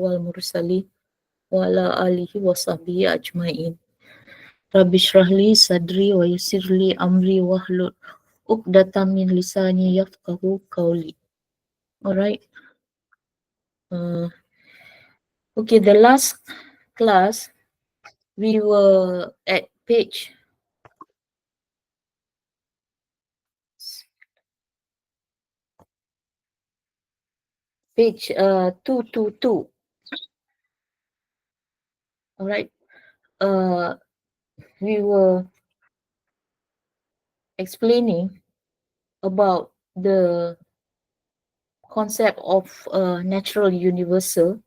wal mursali wa ala alihi wa sahbihi ajma'in. Rabbi shrahli sadri wa yassirli amri wahlul uqdatam min lisani yafqahu qawli. Alright. Okay, the last class we were at page 222. Alright. We were explaining about the concept of natural universal.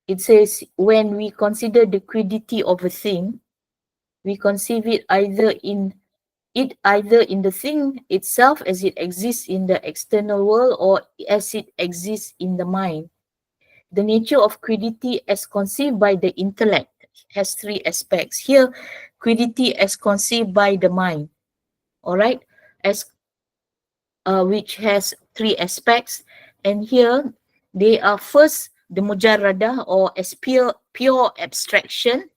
It says when we consider the quiddity of a thing, we conceive it either in the thing itself as it exists in the external world or as it exists in the mind. The nature of quiddity as conceived by the intellect has three aspects. Here, quiddity as conceived by the mind, all right, which has three aspects. And here they are first the mujarradah, or as pure abstraction,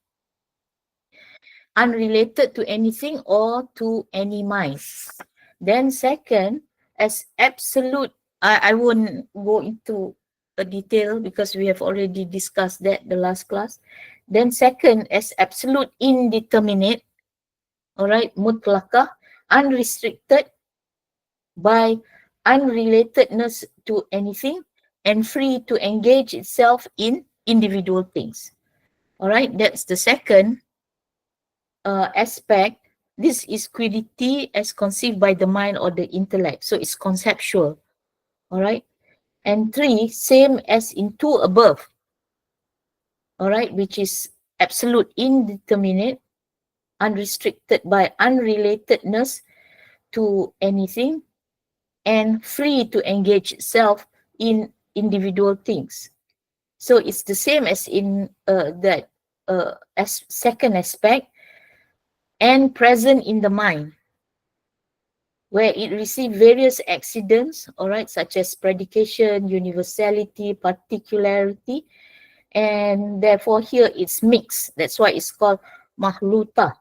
unrelated to anything or to any mind. Then second, as absolute, I won't go into a detail because we have already discussed that the last class. Then second, as absolute indeterminate, all right, mutlaqah, unrestricted by unrelatedness to anything and free to engage itself in individual things. All right, that's the second aspect. This is quiddity as conceived by the mind or the intellect. So it's conceptual. All right. And three, same as in two above. All right, which is absolute indeterminate, unrestricted by unrelatedness to anything, and free to engage itself in individual things. So it's the same as in that as second aspect, and present in the mind, where it receives various accidents, all right, such as predication, universality, particularity, and therefore here it's mixed. That's why it's called mahluta,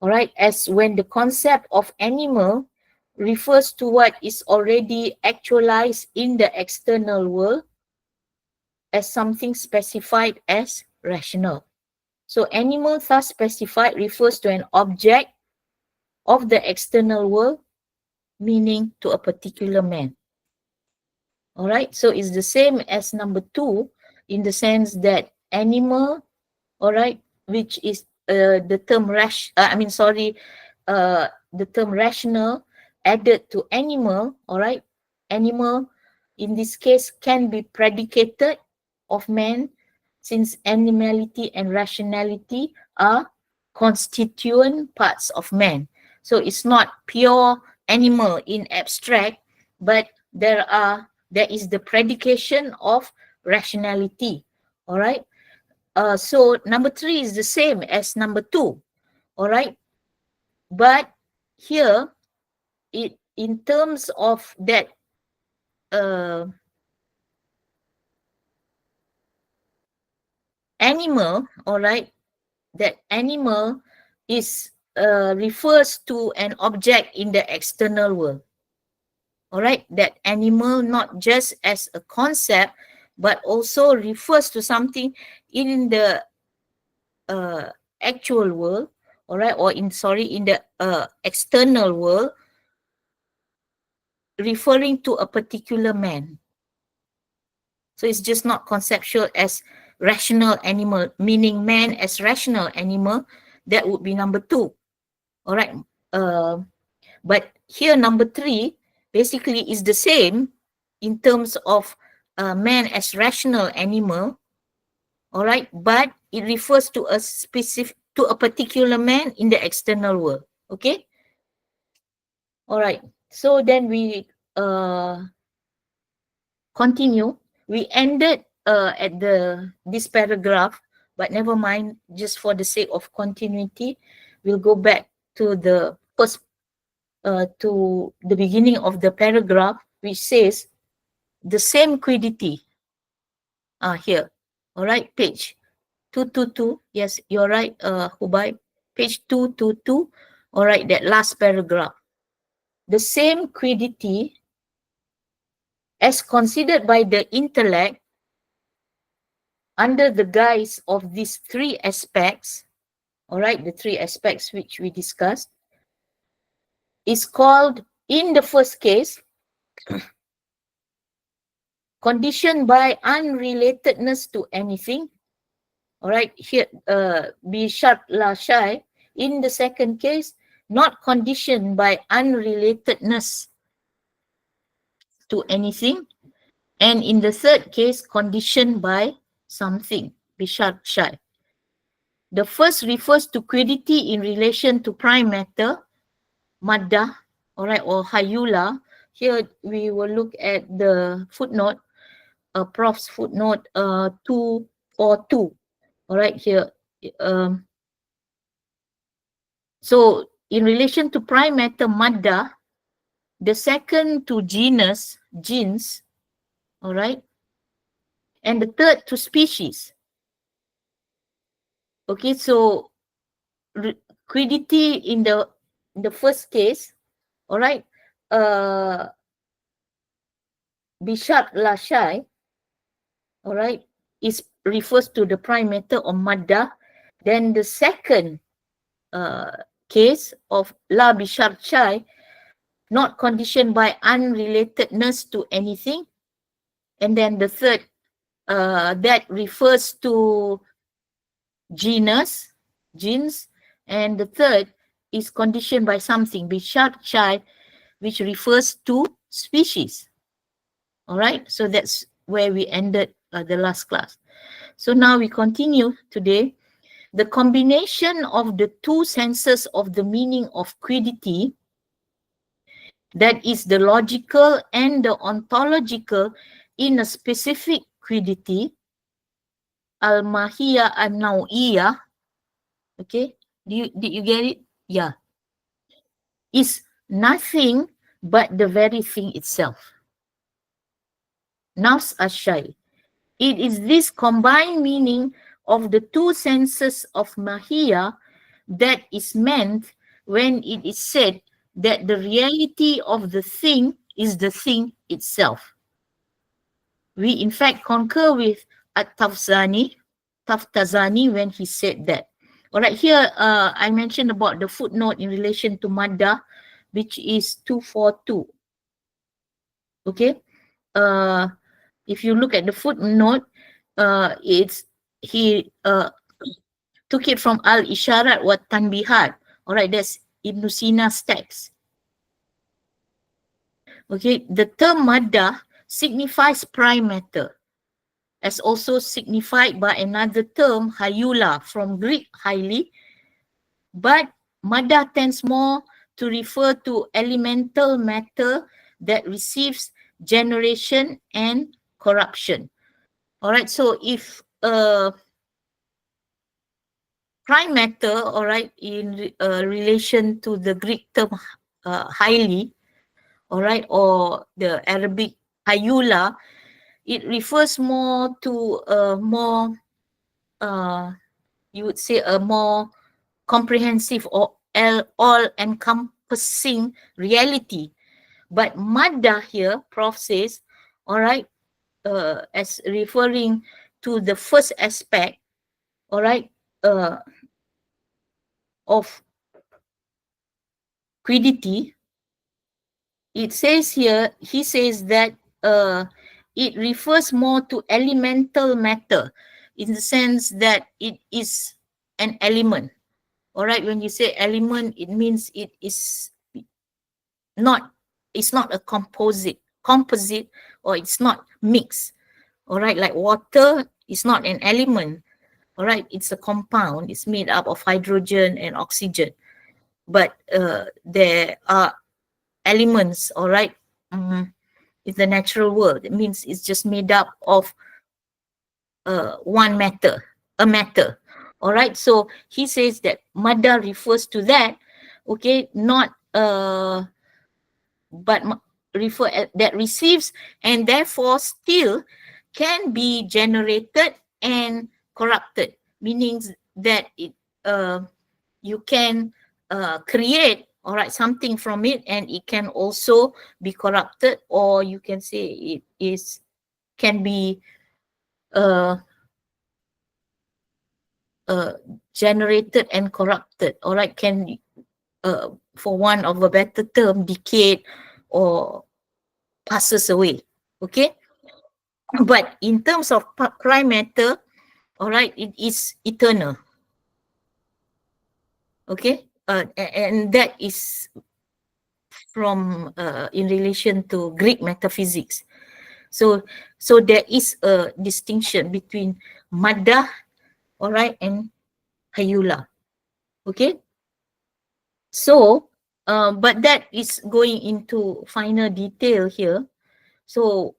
all right, as when the concept of animal refers to what is already actualized in the external world as something specified as rational. So animal thus specified refers to an object of the external world, meaning to a particular man. All right, so it's the same as number two in the sense that animal, all right, which is the term the term rational added to animal, all right, animal in this case can be predicated of man, since animality and rationality are constituent parts of man. So it's not pure animal in abstract, but there is the predication of rationality. All right. So number three is the same as number two. All right. But here, it in terms of that animal, all right, that animal is refers to an object in the external world. All right, that animal not just as a concept, but also refers to something in the actual world, all right, or in the external world, referring to a particular man. So it's just not conceptual as rational animal, meaning man as rational animal. That would be number two. All right. But here number three basically is the same in terms of man as rational animal. All right. But it refers to a particular man in the external world. Okay. All right. So then we continue. We ended at this paragraph, but never mind, just for the sake of continuity, we'll go back to the first to the beginning of the paragraph, which says the same quiddity, Here. All right, page 222. Yes, you're right, Hubay. Page 222. All right, that last paragraph. The same quiddity as considered by the intellect under the guise of these three aspects, all right, the three aspects which we discussed, is called, in the first case, conditioned by unrelatedness to anything. All right, here, Bishart La Shai. In the second case, not conditioned by unrelatedness to anything. And in the third case, conditioned by something, Bishart Shai. The first refers to quiddity in relation to prime matter, maddah, all right, or hayula. Here we will look at the footnote, Prof's footnote 242. All right, here. So in relation to prime matter, maddah, the second to genus, genes, all right, and the third to species. Okay, so quiddity in the first case, all right, Bishart La Shai, all right, refers to the prime matter or maddah. Then the second case of La Bishart Shai, not conditioned by unrelatedness to anything. And then the third, that refers to genus, genes. And the third is conditioned by something, Bishart Shai, which refers to species. All right, so that's where we ended the last class. So now we continue today. The combination of the two senses of the meaning of quiddity, that is the logical and the ontological, in a specific quiddity, al-mahiyya an-naw'iyya, okay, did you get it? Yeah, is nothing but the very thing itself. Nafs ash-shay. It is this combined meaning of the two senses of mahiyya that is meant when it is said that the reality of the thing is the thing itself. We in fact concur with At-Taftazani when he said that. All right, here I mentioned about the footnote in relation to maddah, which is 242. Okay, if you look at the footnote, he took it from Al-Isharat wa Tanbihat. All right, that's Ibn Sina's text. Okay, the term maddah signifies prime matter, as also signified by another term, hayula, from Greek highly, but maddah tends more to refer to elemental matter that receives generation and corruption. All right, so if prime matter, all right, in relation to the Greek term highly, all right, or the Arabic hayula, it refers more to a more, you would say, a more comprehensive or all-encompassing reality. But maddah here, Prof says, all right, as referring to the first aspect, all right, of quiddity, it says here, he says that it refers more to elemental matter, in the sense that it is an element. All right, when you say element, it means it is not, it's not a composite, or it's not mixed. All right, like water is not an element. All right, it's a compound. It's made up of hydrogen and oxygen. But there are elements, all right, in the natural world. It means it's just made up of one matter, a matter. All right, so he says that maddah refers to that, okay, not but that receives and therefore still can be generated and corrupted, meaning that you can create, all right, something from it, and it can also be corrupted, or you can say it can be generated and corrupted, all right, can for one of a better term, decayed or passes away. Okay, but in terms of prime matter, all right, it is eternal. Okay, and that is from in relation to Greek metaphysics. So there is a distinction between maddah, all right, and hayula. Okay, so but that is going into finer detail here. So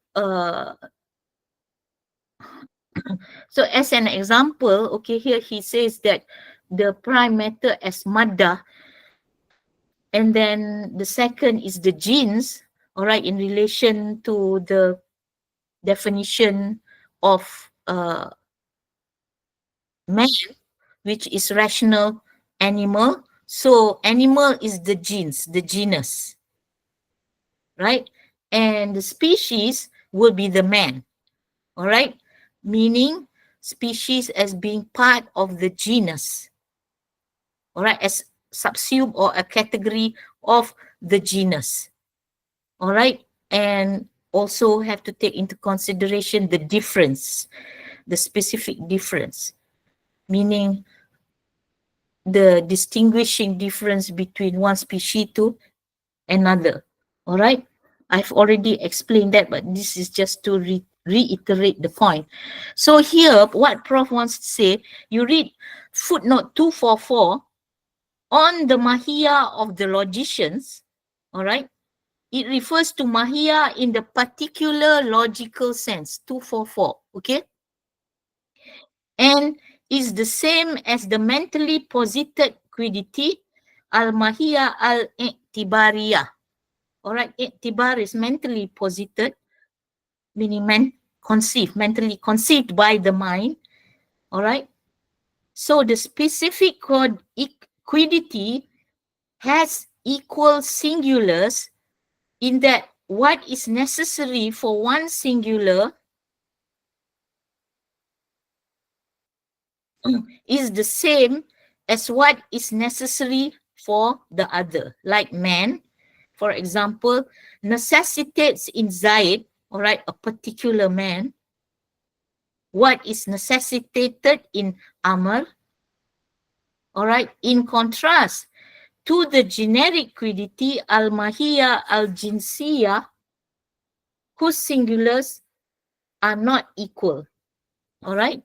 so as an example, okay, here he says that the prime matter as maddah, and then the second is the genes, all right, in relation to the definition of man, which is rational animal. So animal is the genes, the genus, right? And the species will be the man, all right? Meaning species as being part of the genus, all right, as subsume or a category of the genus, all right? And also have to take into consideration the difference, the specific difference, meaning the distinguishing difference between one species to another. All right, I've already explained that, but this is just to reiterate the point. So here, what Prof wants to say, you read footnote 244 on the mahiyah of the logicians. All right, it refers to mahiyah in the particular logical sense, 244. Okay, and is the same as the mentally posited quiddity al-mahiyya al-i'tibariyah. All right, i'tibar is mentally posited, meaning mentally conceived by the mind. All right. So the specific quiddity has equal singulars in that what is necessary for one singular is the same as what is necessary for the other. Like man, for example, necessitates in Zaid, all right, a particular man, what is necessitated in Amr, all right, in contrast to the generic quiddity al-mahiyya al-jinsiyah, whose singulars are not equal, all right.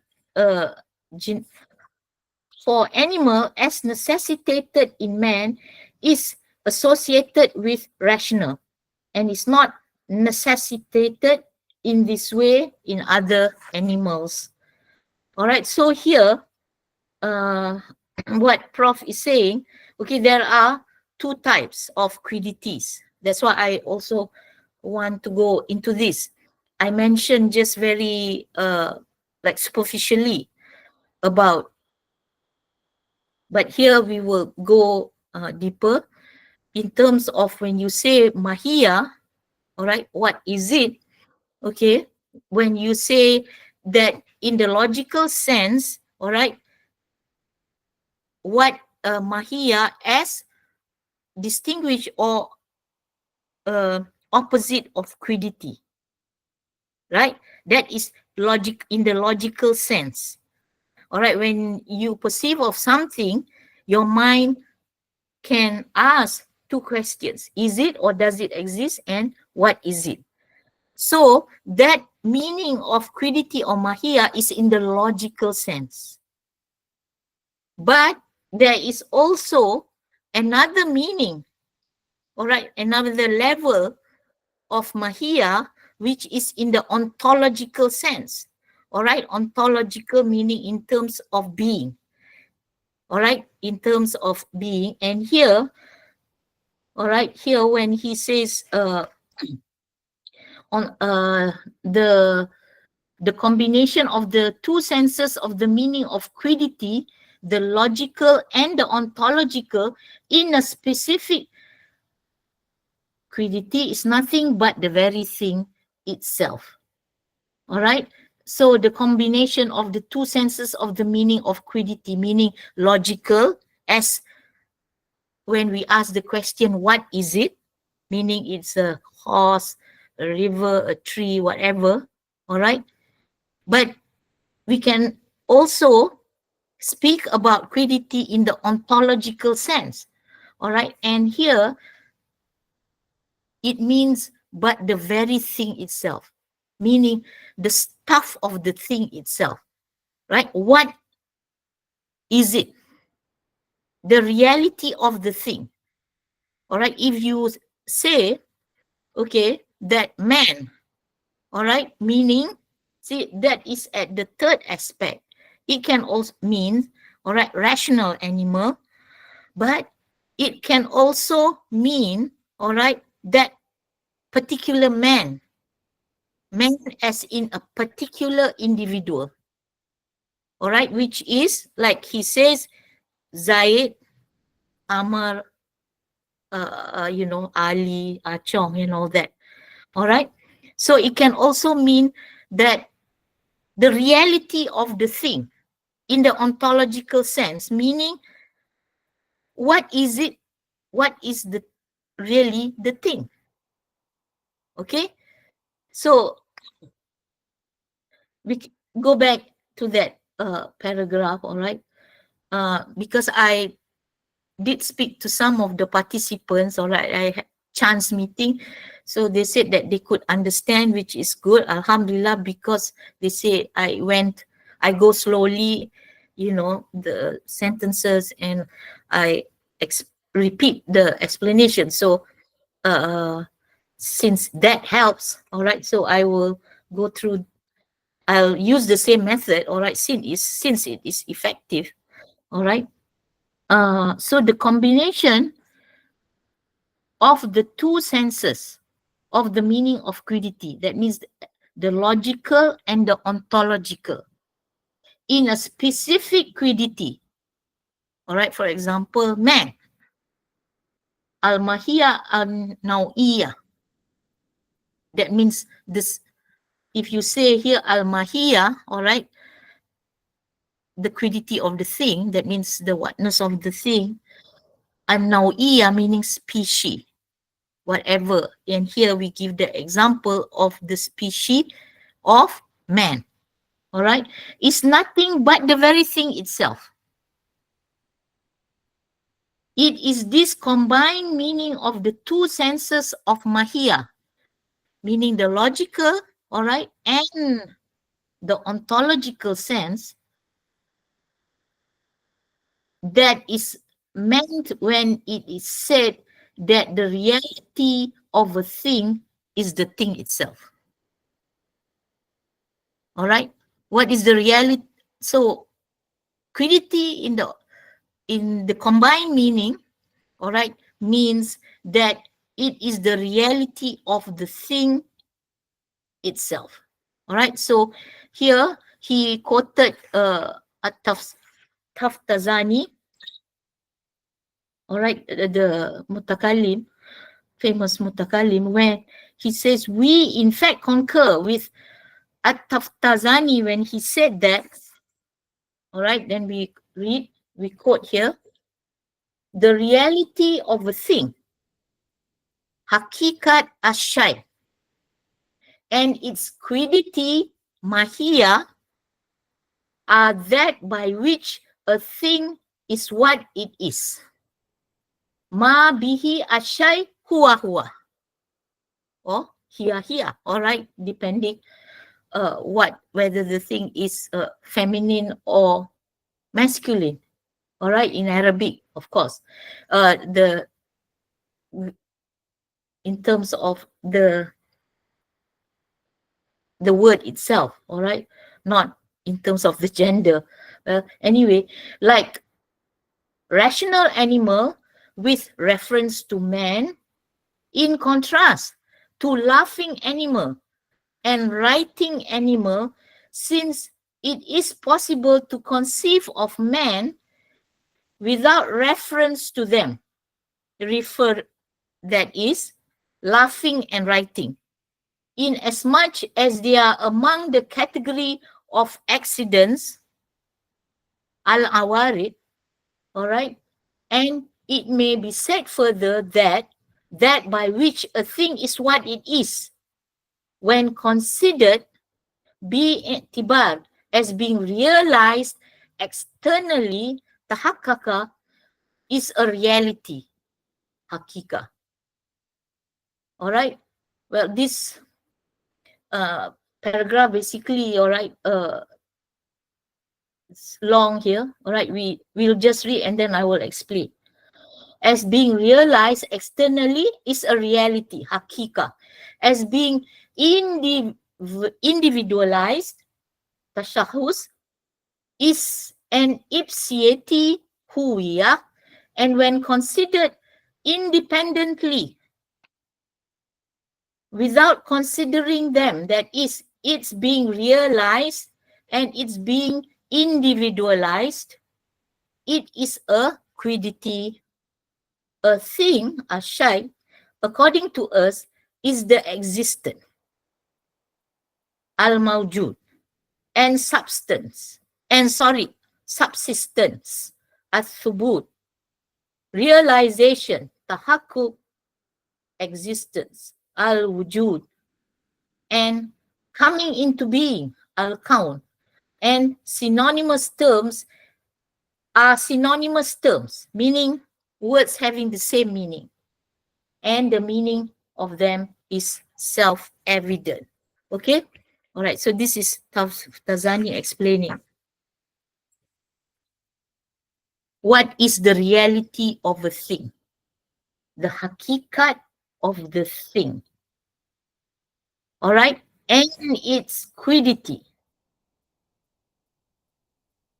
For animal, as necessitated in man, is associated with rational and is not necessitated in this way in other animals. All right, so here, what Prof is saying, okay, there are two types of quiddities. That's why I also want to go into this. I mentioned just very like superficially about, but here we will go deeper in terms of when you say mahiyah, all right, what is it? Okay, when you say that in the logical sense, all right, what mahiyah as distinguished or opposite of quiddity, right? That is logic in the logical sense. All right, when you perceive of something, your mind can ask two questions: is it or does it exist, and what is it? So that meaning of quiddity or mahiyah is in the logical sense. But there is also another meaning, all right, another level of mahiyah, which is in the ontological sense. All right, ontological meaning in terms of being. All right, in terms of being. And here, all right, here when he says on the the combination of the two senses of the meaning of quiddity, the logical and the ontological, in a specific quiddity is nothing but the very thing itself. All right. So the combination of the two senses of the meaning of quiddity, meaning logical, as when we ask the question, what is it? Meaning it's a horse, a river, a tree, whatever. All right. But we can also speak about quiddity in the ontological sense. All right. And here it means but the very thing itself, meaning the stuff of the thing itself. Right. What is it? The reality of the thing. All right. If you say, okay, that man, all right, meaning, see, that is at the third aspect. It can also mean, all right, rational animal, but it can also mean, all right, that particular man as in a particular individual, all right, which is, like he says, Zaid, Amar, Ali, Chong, and all that. All right. So it can also mean that the reality of the thing in the ontological sense, meaning what is it? What is the really the thing? Okay. So we go back to that paragraph. All right. Because I did speak to some of the participants, all right, I had chance meeting. So they said that they could understand, which is good, alhamdulillah, because they say I go slowly, the sentences, and I repeat the explanation. So since that helps, all right, so I will go through, I'll use the same method, all right, since it is effective, all right. So the combination of the two senses of the meaning of quiddity, that means the logical and the ontological, in a specific quiddity. All right, for example, man, al-mahiyya al-naw'iyya. That means this, if you say here al-mahiyya, all right, the quiddity of the thing, that means the whatness of the thing, al-naw'iyya meaning species, whatever. And here we give the example of the species of man. All right. It's nothing but the very thing itself. It is this combined meaning of the two senses of mahiyya, meaning the logical, all right, and the ontological sense, that is meant when it is said that the reality of a thing is the thing itself. All right. What is the reality? So quiddity in the combined meaning, all right, means that it is the reality of the thing itself. All right. So here he quoted Taftazani, all right, the mutakallim, famous mutakallim, where he says, we in fact concur with At-Taftazani when he said that. All right, then we quote here, the reality of a thing, hakikat asyai, and its quiddity, mahiyya, are that by which a thing is what it is. Ma bihi asyai huwa huwa. Or hiya. All right, depending whether the thing is feminine or masculine. All right, in Arabic, of course. In terms of the word itself, all right, not in terms of the gender. Anyway, like rational animal with reference to man, in contrast to laughing animal and writing animal since it is possible to conceive of man without reference to them, refer, that is, laughing and writing, inasmuch as they are among the category of accidents, al-awarid, all right, and it may be said further that by which a thing is what it is, when considered bi-i'tibar, as being realized externally, tahakkaka, is a reality, hakika. All right. Well, this paragraph basically, all right, it's long here. All right, we'll just read and then I will explain. As being realized externally is a reality, hakika. As being individualized, tashahus, is an ipsiati huwiyah, and when considered independently, without considering them, that is, it's being realized and it's being individualized, it is a quiddity. A thing, a shay, according to us, is the existent, al-mawjud, and substance, subsistence, al-thubut, realization, tahakkuk, existence, al-wujud, and coming into being, al-kaun. And synonymous terms are synonymous terms, meaning words having the same meaning, and the meaning of them is self-evident. Okay? All right, so this is Tazani explaining. What is the reality of a thing? The hakikat of the thing. All right? And its quiddity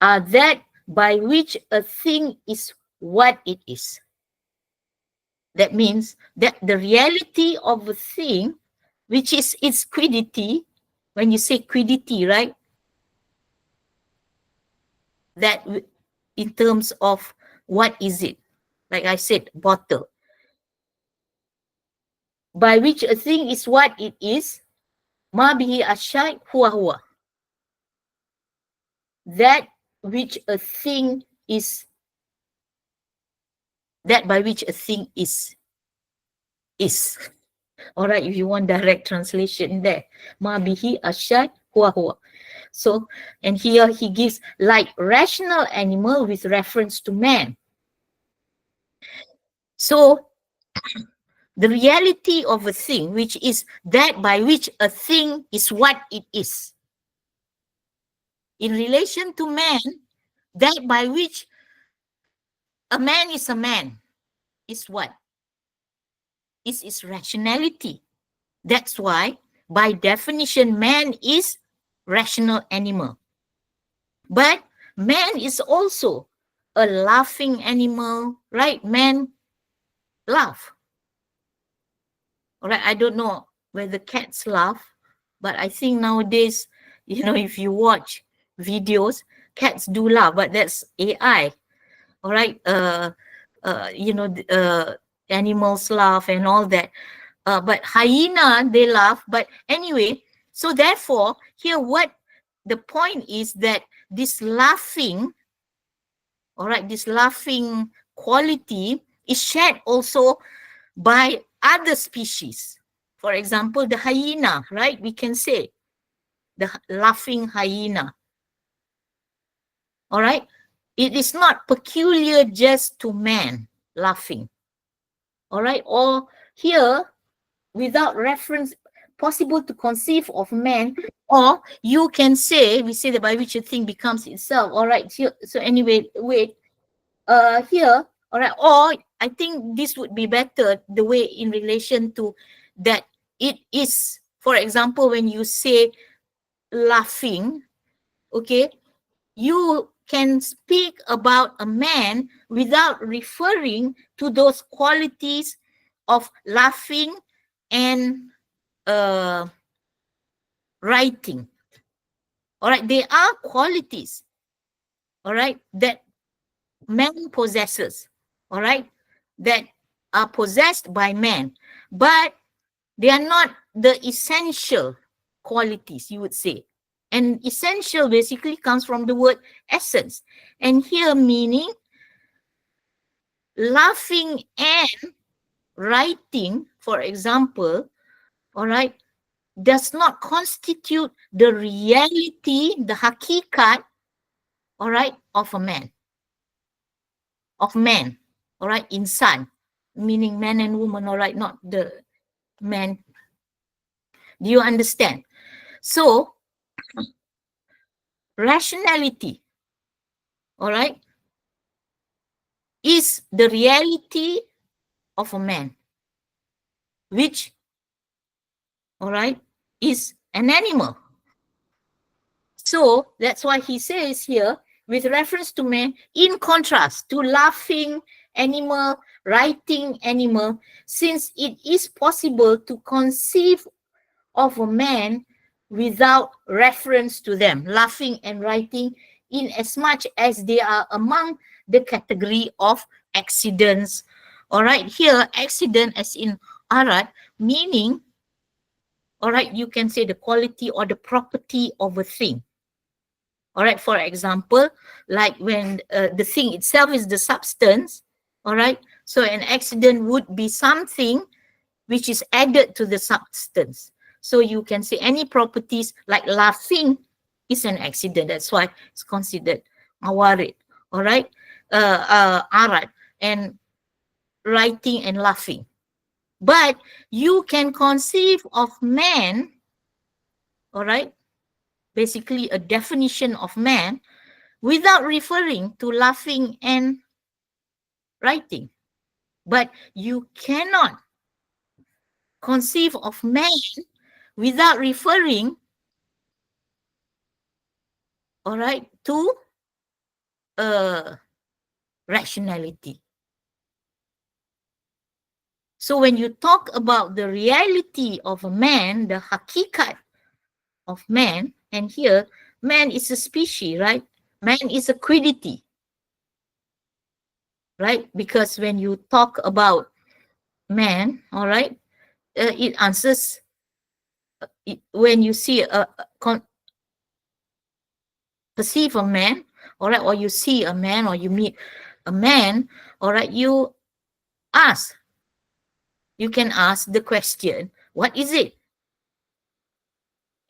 are that by which a thing is what it is. That means that the reality of a thing, which is its quiddity, when you say quiddity, right? That in terms of what is it? Like I said, bottle. By which a thing is what it is, ma bihi asyai huwa huwa. That which a thing is, that by which a thing is. All right, if you want direct translation there. Ma bihi asyai huwa huwa. So, and here he gives like rational animal with reference to man. So, the reality of a thing, which is that by which a thing is what it is. In relation to man, that by which a man is what? Is its rationality. That's why, by definition, man is rational animal. But man is also a laughing animal, right? Man laugh. All right, I don't know whether cats laugh, but I think nowadays, you know, if you watch videos, cats do laugh, but that's AI. All right, you know, animals laugh and all that. But hyena, they laugh. But anyway, so therefore, here what the point is that this laughing, all right, this laughing quality is shared also by other species. For example, the hyena, right? We can say the laughing hyena. All right? It is not peculiar just to man laughing. All right? Or here, without reference, possible to conceive of man, or you can say, we say that by which a thing becomes itself. All right? Here, so anyway, wait. Here, all right, or I think this would be better the way in relation to that it is, for example, when you say laughing, okay, you can speak about a man without referring to those qualities of laughing and writing. All right, they are qualities, all right, that man possesses, all right, that are possessed by man, but they are not the essential qualities, you would say. And essential basically comes from the word essence. And here meaning laughing and writing, for example, all right, does not constitute the reality, the hakikat, all right, of a man, of man, all right, insan, meaning man and woman, all right, not the man. Do you understand? So, rationality, all right, is the reality of a man, which, all right, is an animal. So that's why he says here, with reference to man, in contrast to laughing animal, writing animal, since it is possible to conceive of a man without reference to them, laughing and writing, in as much as they are among the category of accidents. All right, here accident as in arat, meaning, all right, you can say the quality or the property of a thing. All right, for example, like when the thing itself is the substance, all right, so an accident would be something which is added to the substance. So you can say any properties like laughing is an accident. That's why it's considered mawarid, all right, arat, and writing and laughing. But you can conceive of man, all right, basically a definition of man, without referring to laughing and writing. But you cannot conceive of man without referring, all right, to rationality. So when you talk about the reality of a man, the hakikat of man, and here man is a species, right? Man is a quiddity, right? Because when you talk about man, all right, it answers when you see perceive a man, all right, or you see a man or you meet a man, all right, you ask. You can ask the question, what is it?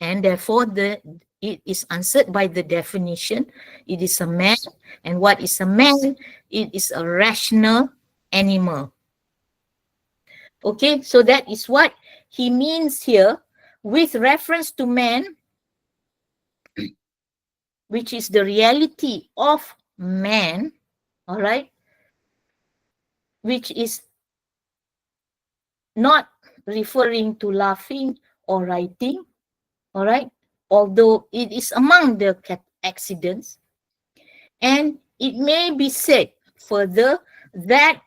And therefore, it is answered by the definition. It is a man. And what is a man? It is a rational animal. Okay, so that is what he means here with reference to man, which is the reality of man, all right, which is not referring to laughing or writing, all right, although it is among the accidents. And it may be said further that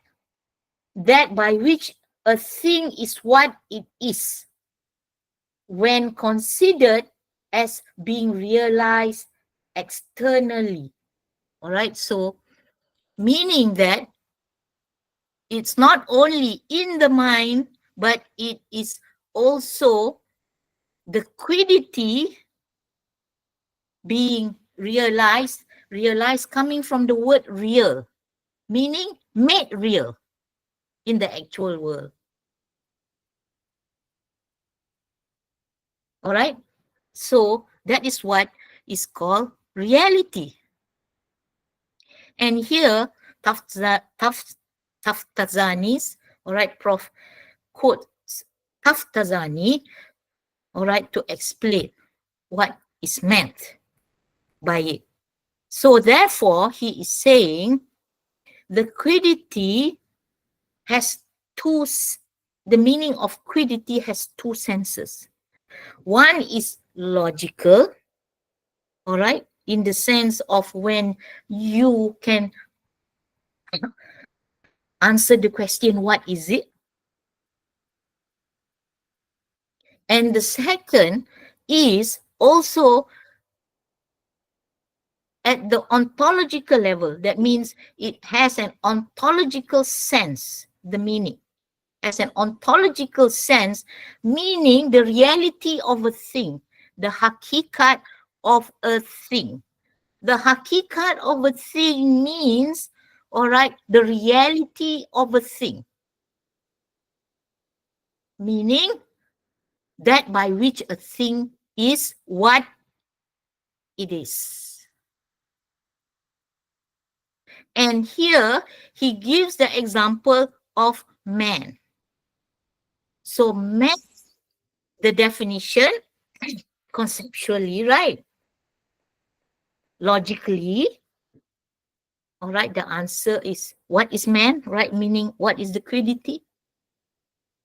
by which a thing is what it is when considered as being realized externally. All right, so meaning that it's not only in the mind, but it is also the quiddity being realized coming from the word real, meaning made real in the actual world. All right, so that is what is called reality. And here Taftazani's, all right, Prof quotes Taftazani, all right, to explain what is meant by it. So therefore, he is saying the quiddity has the meaning of quiddity has two senses. One is logical, all right, in the sense of when you can answer the question, what is it? And the second is also at the ontological level. That means it has an ontological sense, the meaning. As an ontological sense, meaning the reality of a thing, the hakikat of a thing. The hakikat of a thing means, all right, the reality of a thing. Meaning that by which a thing is what it is. And here he gives the example of man. So man, the definition, conceptually, right? Logically, all right, the answer is what is man, right? Meaning what is the quiddity?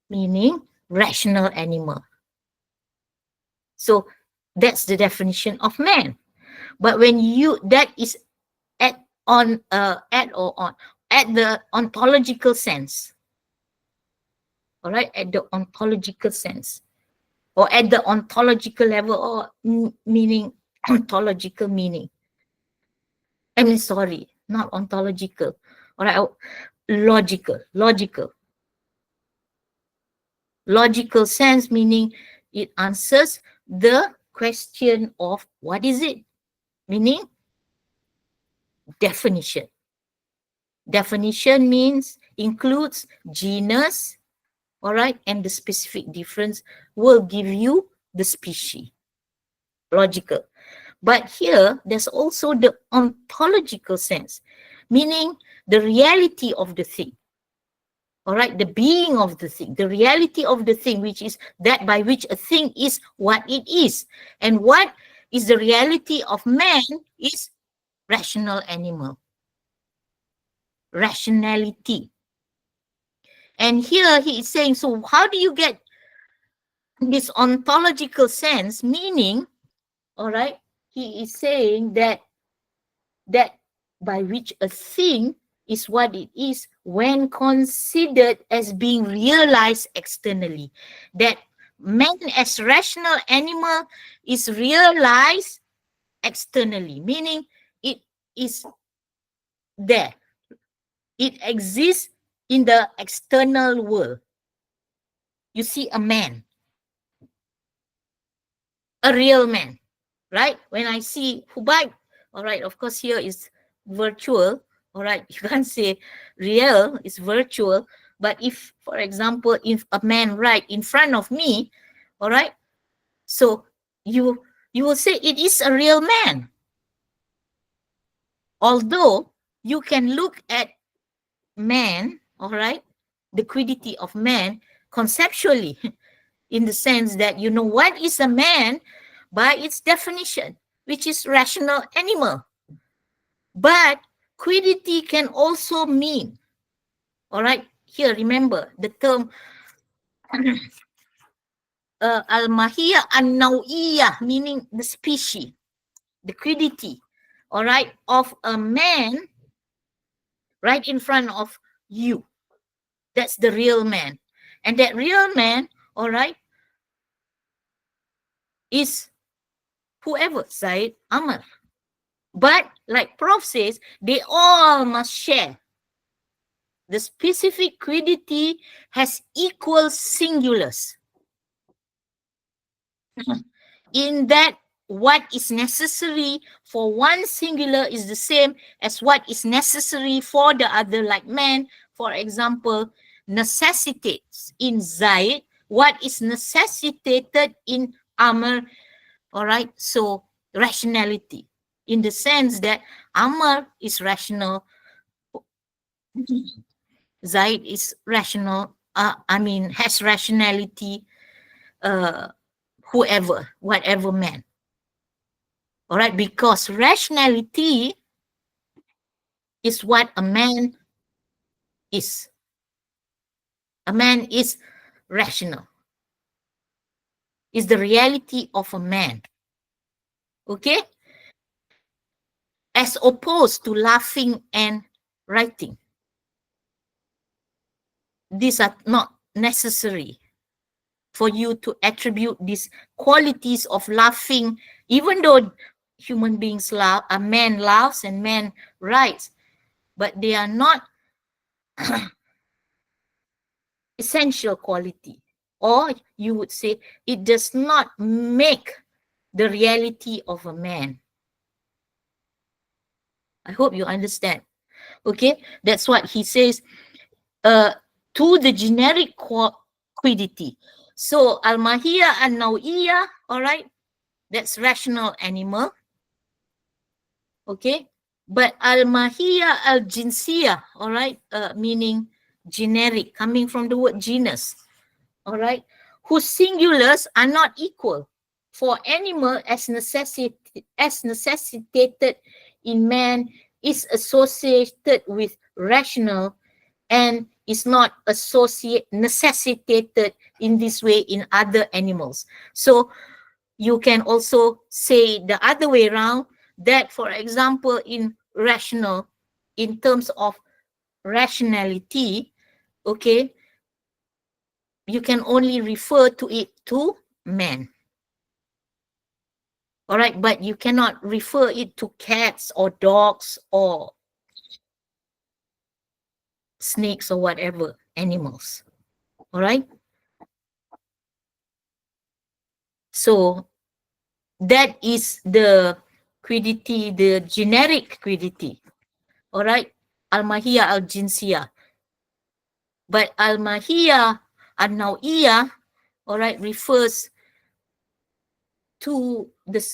Meaning rational animal. So that's the definition of man. But when that is at the ontological sense. All right, at the ontological sense, or at the ontological level, or meaning ontological meaning. I mean, sorry, not ontological. All right, logical sense, meaning it answers the question of what is it, meaning definition. Definition means includes genus, all right, and the specific difference will give you the species. Logical. But here, there's also the ontological sense, meaning the reality of the thing. All right, the being of the thing, the reality of the thing, which is that by which a thing is what it is. And what is the reality of man is rational animal. Rationality. And here he is saying, so how do you get this ontological sense? Meaning, all right, he is saying that by which a thing is what it is when considered as being realized externally. That man as rational animal is realized externally, meaning it is there. It exists in the external world. You see a man, a real man, right? When I see Hubaib, all right, of course here is virtual, all right, you can't say real, it's virtual. But if, for example, if a man right in front of me, all right, so you will say it is a real man. Although you can look at man, all right, the quiddity of man conceptually, in the sense that you know what is a man by its definition, which is rational animal. But quiddity can also mean, all right, here remember the term al-mahiyya an-naw'iyya, meaning the species, the quiddity, all right, of a man right in front of you. That's the real man. And that real man, all right, is whoever, Zaid, Amr. But like Prof says, they all must share. The specific quiddity has equal singulars. In that what is necessary for one singular is the same as what is necessary for the other, like man, for example, necessitates in Zaid what is necessitated in Amr. All right, so rationality, in the sense that Amr is rational, Zaid is rational, has rationality, whatever man. All right, because rationality is what a man is. A man is rational. Is the reality of a man. Okay? As opposed to laughing and writing. These are not necessary for you to attribute these qualities of laughing, even though human beings love, a man loves and man rights, but they are not essential quality. Or you would say it does not make the reality of a man. I hope you understand. Okay, that's what he says. To the generic quiddity. So al-mahiyya an-naw'iyya, all right, that's rational animal. Okay, but al-mahiyya al-jinsiyya, all right, meaning generic, coming from the word genus, all right, whose singulars are not equal for animal as necessitated in man is associated with rational and is not necessitated in this way in other animals. So you can also say the other way around, that for example in rational, in terms of rationality, okay, you can only refer to it to man. All right, but you cannot refer it to cats or dogs or snakes or whatever animals. All right. So that is the quiddity, the generic quiddity. All right. Al-mahiyya al-jinsiyah. But al-mahiyya an-naw'iyah, all right, refers to the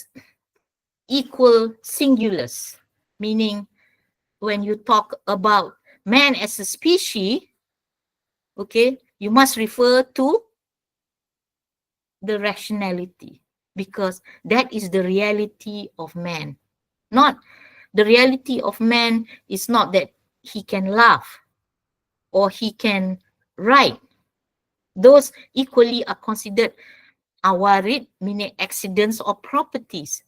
equal singulars, meaning when you talk about man as a species, okay, you must refer to the rationality, because that is the reality of man. Not the reality of man is not that he can laugh or he can write. Those equally are considered awarid, meaning accidents or properties,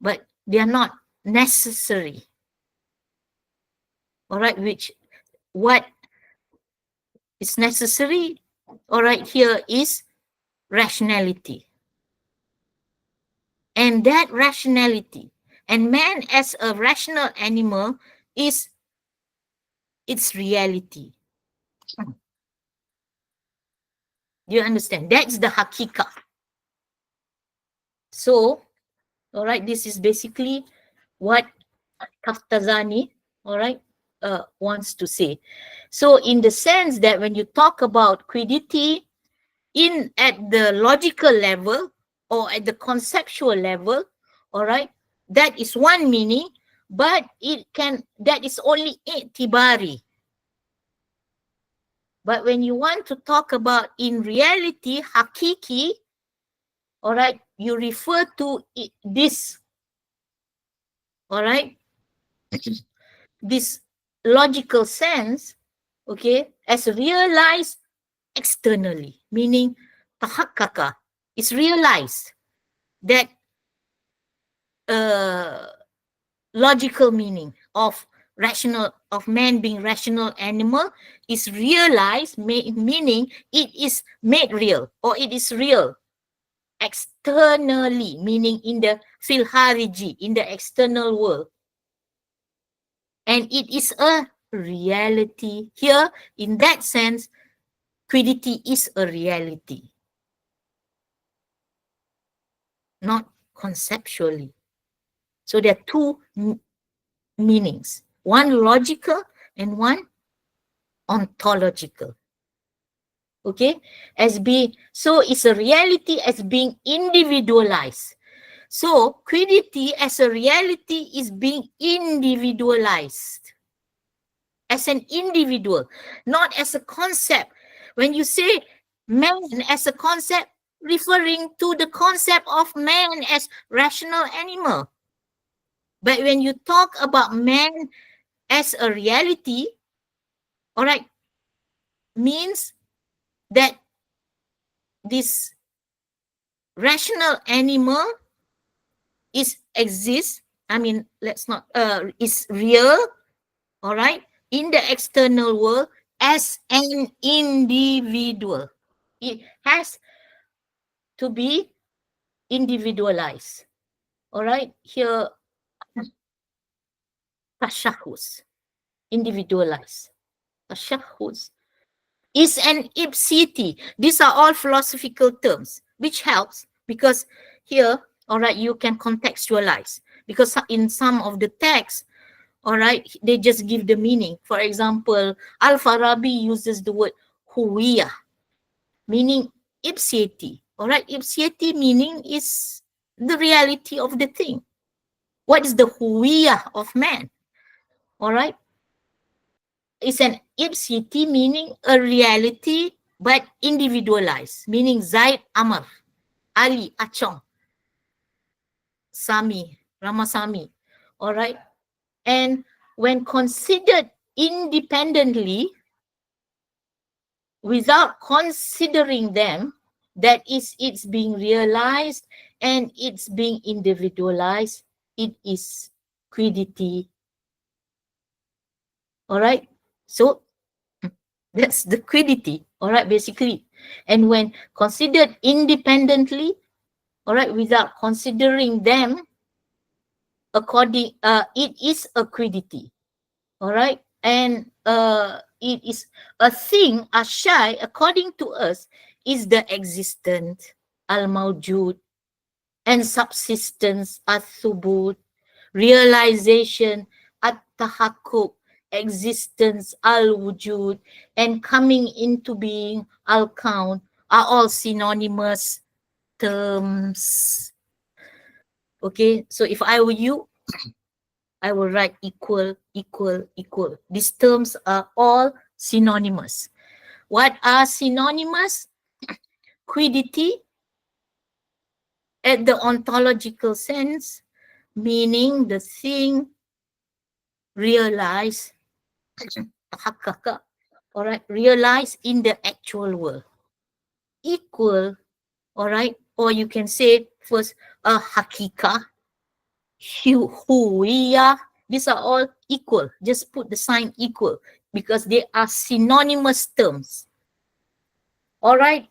but they are not necessary. All right, which what is necessary, all right, here is rationality. And that rationality, and man as a rational animal, is its reality. Do you understand? That's the hakika. So, all right, this is basically what Kaftazani, all right, wants to say. So, in the sense that when you talk about quiddity at the logical level or at the conceptual level, all right, that is one meaning, but that is only itibari. But when you want to talk about in reality, hakiki, all right, you refer to this, all right, this logical sense, okay, as realized externally, meaning tahakkaka, is realized. That logical meaning of man being rational animal is realized, meaning it is made real, or it is real externally, meaning in the fil khariji, in the external world, and it is a reality. Here, in that sense, quiddity is a reality, not conceptually. So there are two meanings, one logical and one ontological. Okay, so it's a reality as being individualized. So quiddity as a reality is being individualized as an individual, not as a concept. When you say man as a concept, referring to the concept of man as rational animal. But when you talk about man as a reality, all right, means that this rational animal exists. I mean, is real, all right, in the external world as an individual. It has to be individualized. All right, here tashahhus, individualized. Tashahhus is an ipsiety. These are all philosophical terms, which helps because here, all right, you can contextualize. Because in some of the texts, all right, they just give the meaning. For example, Al-Farabi uses the word huwiyah, meaning ipsiety. All right, ipsiety meaning is the reality of the thing. What is the huwiyah of man? All right, it's an ipsiety meaning a reality but individualized, meaning Zaid, Amr, Ali, Achong, Sami, Ramasami. All right, and when considered independently, without considering them, that is, it's being realized and it's being individualized, it is quiddity. All right, so that's the quiddity. All right, basically. And when considered independently, all right, without considering them, it is a quiddity. All right, and it is a thing, a shy, according to us, is the existent, al-mawjud, and subsistence, al-thubut, realization, at-tahakkuk, existence, al-wujud, and coming into being, al-kaun, are all synonymous terms. Okay, so if I were you, I will write equal, equal, equal. These terms are all synonymous. What are synonymous? Quiddity, at the ontological sense, meaning the thing realized, all right, realized in the actual world. Equal, all right, or you can say first a hakika, huwiyah. These are all equal. Just put the sign equal because they are synonymous terms. All right.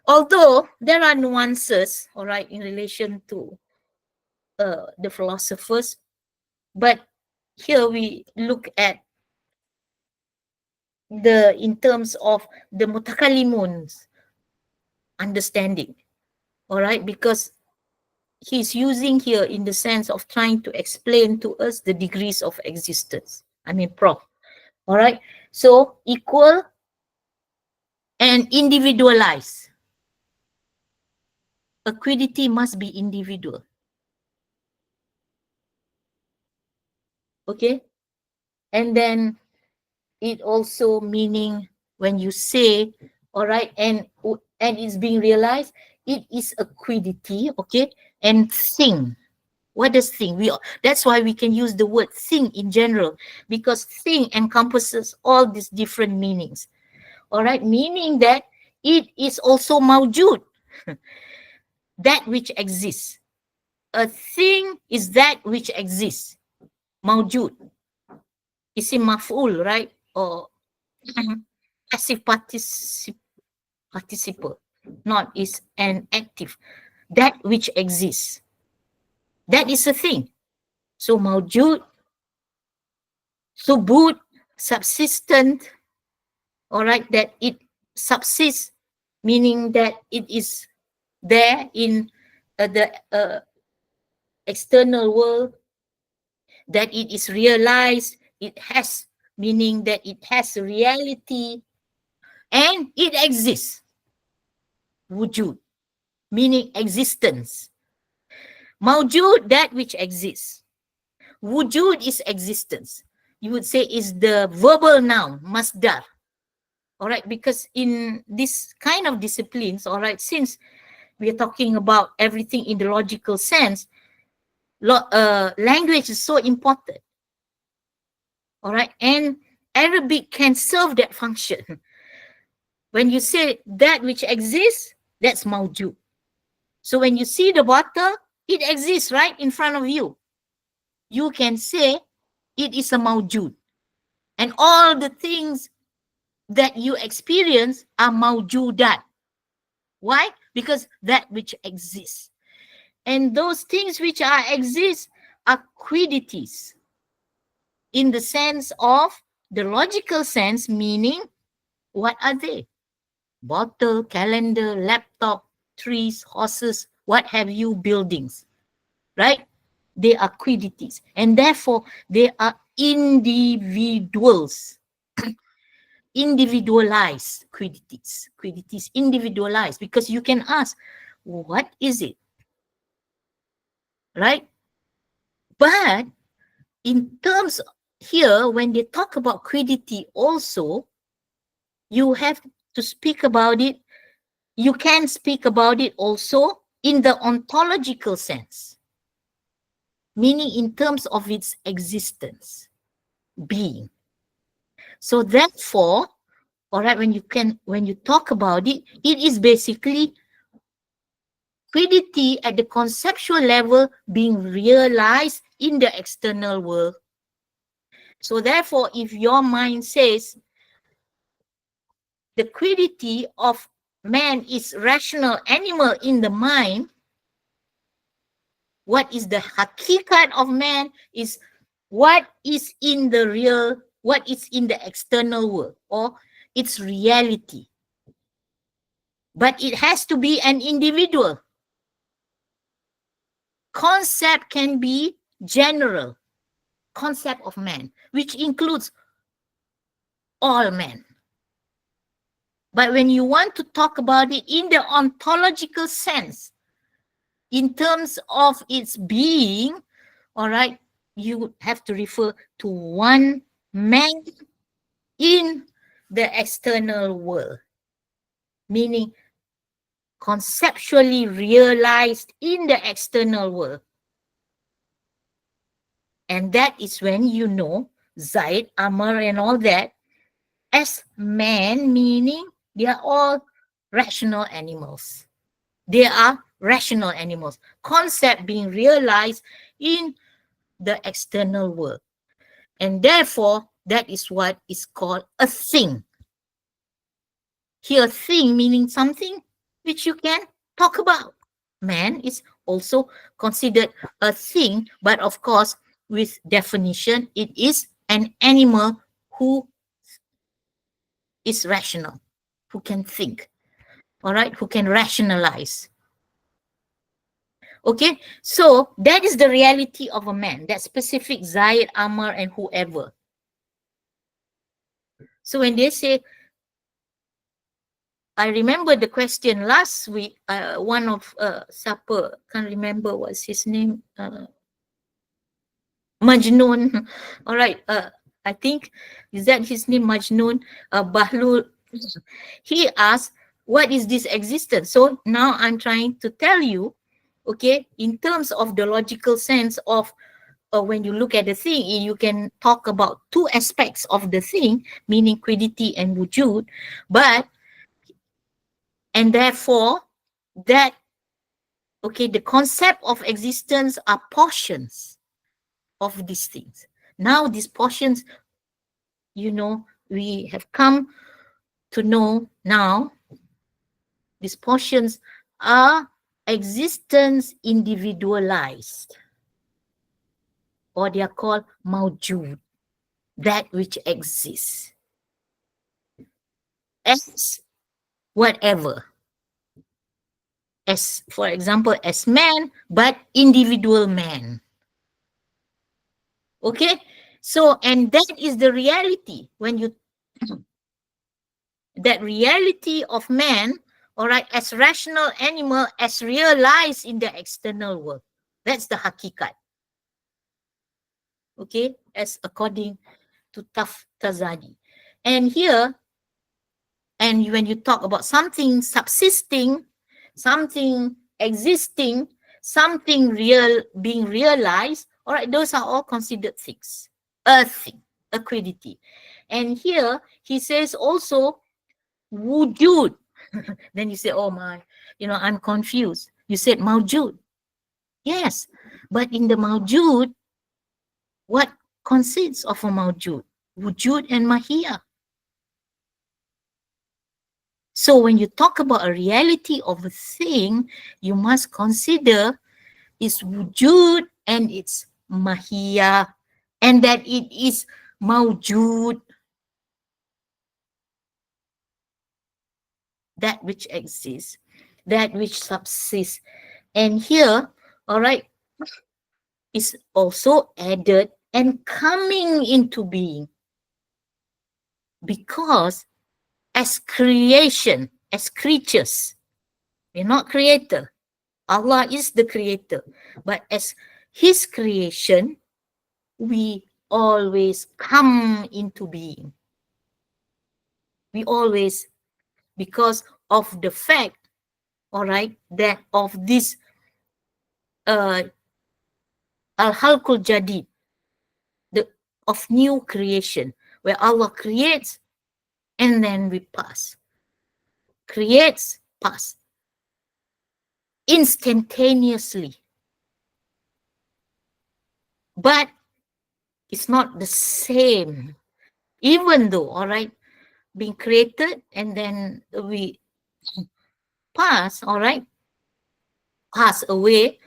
Although there are nuances, all right, in relation to the philosophers, but here we look at in terms of the mutakallimun's understanding, all right, because he's using here in the sense of trying to explain to us the degrees of existence. I mean, Prof. All right, so equal and individualized. A quiddity must be individual. Okay, and then it also meaning when you say, all right, and it's being realized, it is a quiddity. Okay, and thing. What does thing? That's why we can use the word thing in general, because thing encompasses all these different meanings. All right, meaning that it is also mawjud, that which exists. A thing is that which exists, mawjud. Isim maf'ul, right? Or passive participle, not is an active. That which exists. That is a thing. So mawjud, subut, subsistent, all right, that it subsists, meaning that it is there in the external world, that it is realized, it has, meaning that it has a reality, and it exists. Wujud, meaning existence. Mawjud, that which exists. Wujud is existence. You would say is the verbal noun, masdar. All right, because in this kind of disciplines, all right, since we are talking about everything in the logical sense, language is so important. All right, and Arabic can serve that function. When you say that which exists, that's mawjud. So when you see the bottle, it exists right in front of you. You can say it is a mawjud. And all the things that you experience are mawjudat. Why? Because that which exists. And those things which exist are quiddities. in the sense of the logical sense, meaning what are they? Bottle, calendar, laptop, trees, horses, what have you, buildings, right? They are quiddities, and therefore they are individuals. Individualized quiddities. Quiddities individualized, because you can ask, what is it? Right? But in terms here, when they talk about quiddity also, you have to speak about it. You can speak about it also in the ontological sense, meaning in terms of its existence, being. So therefore, all right, when you talk about it, it is basically quiddity at the conceptual level being realized in the external world. So therefore, if your mind says the quiddity of man is rational animal in the mind, what is the hakikat of man is what is in the real, what is in the external world, or its reality. But it has to be an individual. Concept can be general, concept of man, which includes all men. But when you want to talk about it in the ontological sense, in terms of its being, all right, you have to refer to one man in the external world, meaning conceptually realized in the external world. And that is when you know Zaid, Amr, and all that as man, meaning they are all rational animals. They are rational animals. Concept being realized in the external world. And therefore, that is what is called a thing. Here, thing meaning something which you can talk about. Man is also considered a thing, but of course, with definition, it is an animal who is rational, who can think, all right, who can rationalize. Okay, so that is the reality of a man, that specific Zaid, Amr, and whoever. So when they say, I remember the question last week, one of Sapa, can't remember what's his name, Majnun. All right, I think, is that his name, Majnun? Bahlul. He asked, what is this existence? So now I'm trying to tell you, okay, in terms of the logical sense of when you look at the thing, you can talk about two aspects of the thing, meaning quiddity and wujud, but, and therefore, that, okay, the concept of existence are portions of these things. Now these portions, you know, we have come to know now, these portions are existence individualized, or they are called mawjud, that which exists as whatever, as, for example, as man, but individual man. Okay, so, and that is the reality when you that reality of man, all right, as rational animal, as realized in the external world. That's the hakikat. Okay, as according to Tazadi. And here, and when you talk about something subsisting, something existing, something real being realized, all right, those are all considered things. A thing, a quiddity. And here he says also wujud. Then you say, oh my, you know, I'm confused. You said mawjud. Yes, but in the mawjud, what consists of a mawjud? Wujud and mahiyah. So when you talk about a reality of a thing, you must consider its wujud and its mahiyah and that it is mawjud, that which exists, that which subsists. And here, all right, is also added and coming into being, because as creation, as creatures, we're not creator. Allah is the creator. But as his creation, we always come into being. We always, because of the fact, all right, that of this al-halqul jadid, the of new creation, where Allah creates and then we pass. Creates, pass. Instantaneously. But it's not the same. Even though, all right, being created and then we pass, all right, pass away,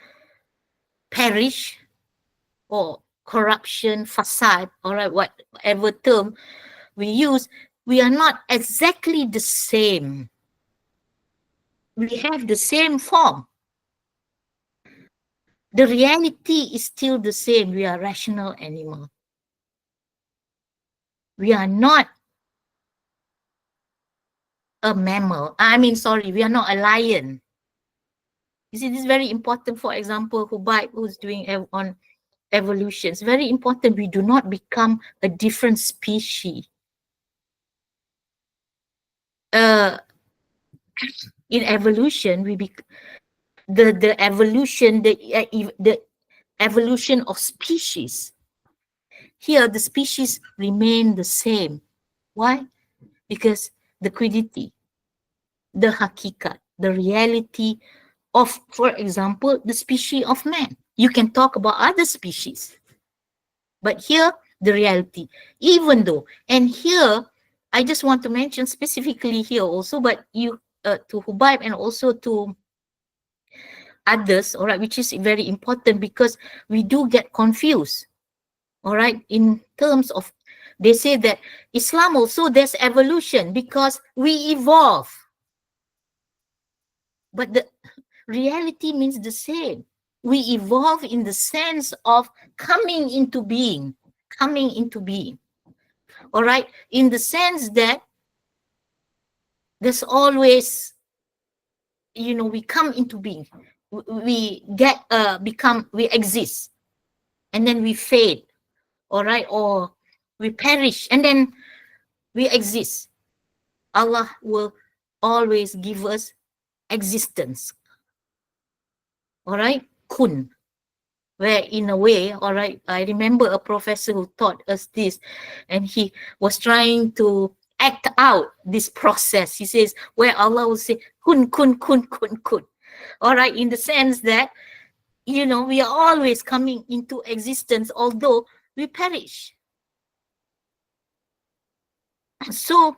perish, or corruption, facade, all right, whatever term we use, we are not exactly the same. We have the same form. The reality is still the same. We are rational animal. We are not a mammal. We are not a lion. You see, this is very important. For example, who's doing on evolution. It's very important we do not become a different species. In evolution, the evolution of species. Here, the species remain the same. Why? Because the quiddity, the hakikat, the reality of, for example, the species of man. You can talk about other species, but here, the reality, even though, and here, I just want to mention specifically here also, but you, to Hubaib and also to others, all right, which is very important because we do get confused, all right, in terms of, they say that Islam also, there's evolution because we evolve. But the reality means the same. We evolve in the sense of coming into being, all right, in the sense that there's always, we come into being, we get, we exist, and then we fade, all right, or we perish, and then we exist. Allah will always give us existence, all right, kun, where in a way, all right, I remember a professor who taught us this, and he was trying to act out this process. He says, where Allah will say, kun, kun, kun, kun, kun, all right, in the sense that, we are always coming into existence, although we perish. So,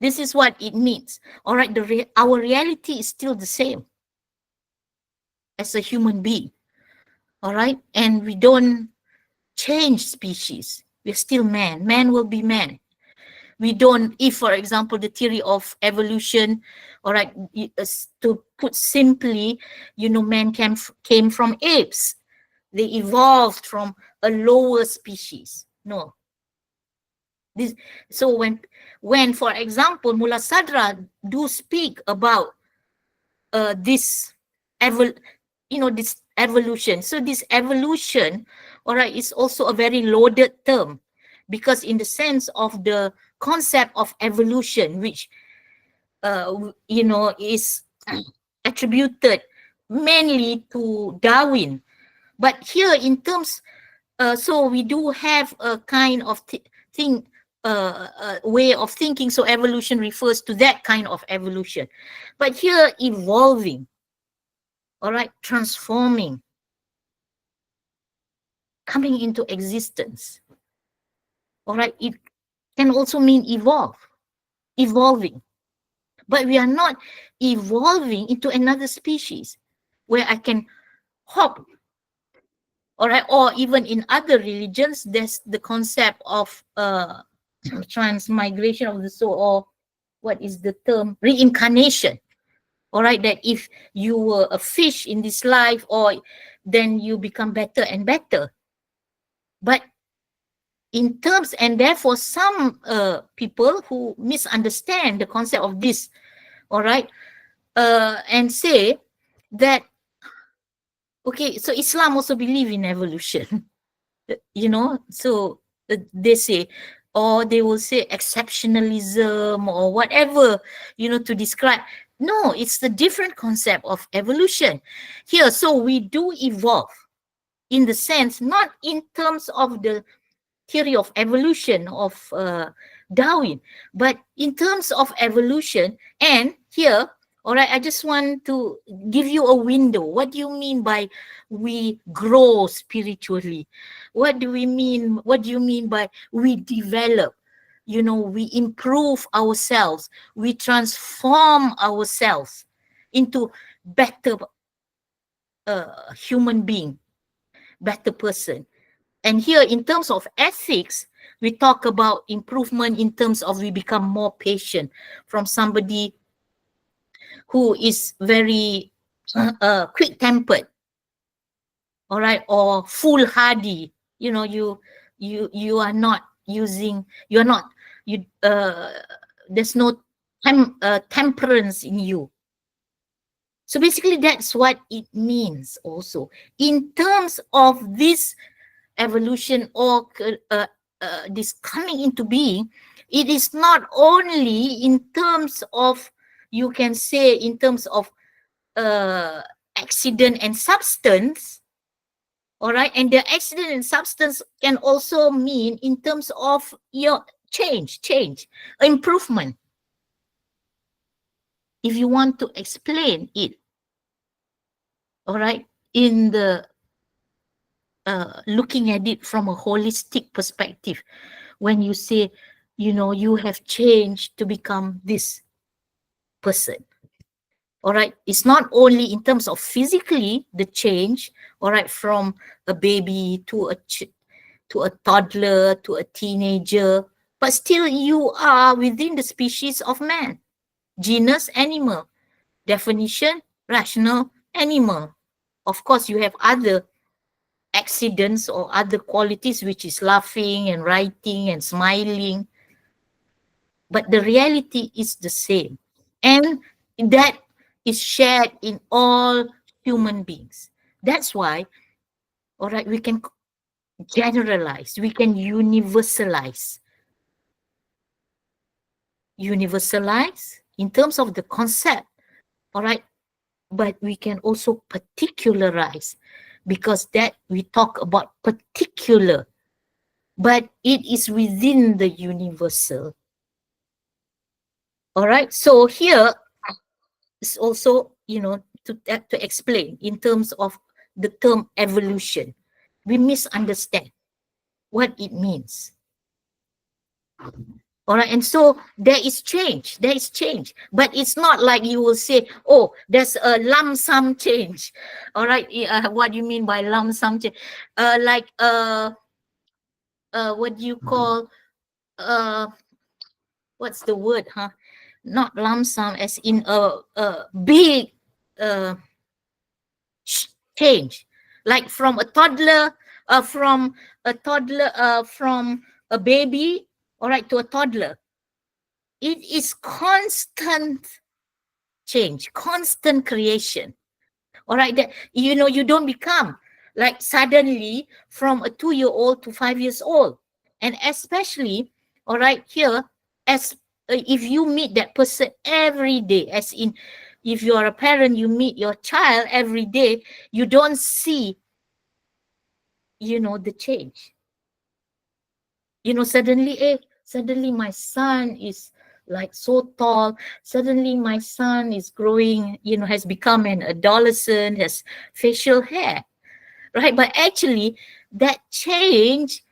this is what it means. All right, our reality is still the same as a human being. All right, and we don't change species. We're still man. Man will be man. We don't, if, for example, the theory of evolution, all right, to put simply, man came from apes. They evolved from a lower species. No. So when, for example, Mullah Sadra do speak about this evolution. So this evolution, all right, is also a very loaded term, because in the sense of the concept of evolution, which is attributed mainly to Darwin. But here in terms, so we do have a kind of way of thinking. So evolution refers to that kind of evolution. But here, evolving, all right, transforming, coming into existence, all right, it can also mean evolving. But we are not evolving into another species where I can hop, all right, or even in other religions, there's the concept of transmigration of the soul, or what is the term, reincarnation. All right, that if you were a fish in this life, or then you become better and better. But in terms, and therefore some people who misunderstand the concept of this, all right, and say that, okay, so Islam also believe in evolution, you know, so they say, or they will say exceptionalism or whatever, you know, to describe. No, it's the different concept of evolution here. So we do evolve in the sense, not in terms of the theory of evolution of Darwin, but in terms of evolution. And here, all right, I just want to give you a window. What do you mean by we grow spiritually? What do we mean? What do you mean by we develop? You know, we improve ourselves, we transform ourselves into better human being, better person. And here, in terms of ethics, we talk about improvement in terms of we become more patient from somebody who is very quick-tempered, all right, or foolhardy. You know, you are not using, you are not, you there's no temperance in you. So basically, that's what it means also in terms of this evolution, or this coming into being. It is not only in terms of, you can say, in terms of accident and substance, all right, and the accident and substance can also mean in terms of your change, improvement, if you want to explain it, all right, in the looking at it from a holistic perspective. When you say, you know, you have changed to become this person, all right, it's not only in terms of physically the change, all right, from a baby to a toddler to a teenager, but still you are within the species of man, genus animal, definition rational animal. Of course, you have other accidents or other qualities, which is laughing and writing and smiling, but the reality is the same, and that is shared in all human beings. That's why, all right, we can generalize, we can universalize in terms of the concept, all right, but we can also particularize, because that we talk about particular, but it is within the universal. All right, so here is also, you know, to explain in terms of the term evolution, we misunderstand what it means. All right, and so there is change, but it's not like you will say, oh, there's a lump sum change. All right, what do you mean by lump sum change? Like what do you call, what's the word, huh? Not lump sum, as in a big change, like from a toddler, from a baby, all right, to a toddler. It is constant change, constant creation. All right, that, you know, you don't become like suddenly from a 2-year-old to 5 years old. And especially, all right, here, as if you meet that person every day, as in, if you are a parent, you meet your child every day, you don't see, you know, the change. You know, suddenly my son is like so tall. Suddenly my son is growing, you know, has become an adolescent, has facial hair, right? But actually that change,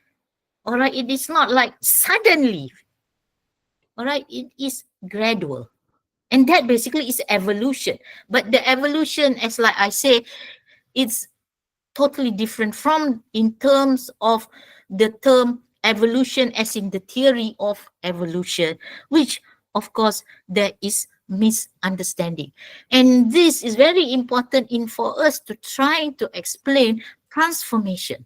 all right, it is not like suddenly, all right, it is gradual. And that basically is evolution. But the evolution, as like I say, it's totally different from in terms of the term evolution, as in the theory of evolution, which of course there is misunderstanding. And this is very important in for us to try to explain transformation,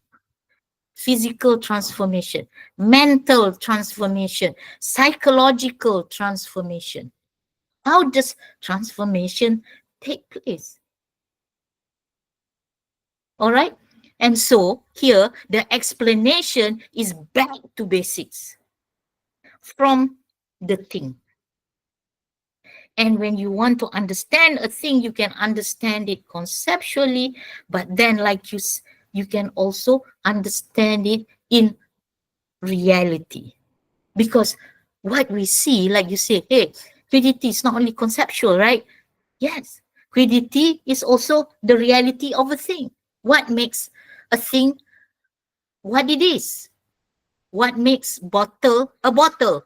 physical transformation, mental transformation, psychological transformation. How does transformation take place? All right. And so here the explanation is back to basics from the thing. And when you want to understand a thing, you can understand it conceptually, but then like you can also understand it in reality. Because what we see, like you say, hey, quiddity is not only conceptual, right? Yes, quiddity is also the reality of a thing. What makes a thing what it is? What makes bottle a bottle?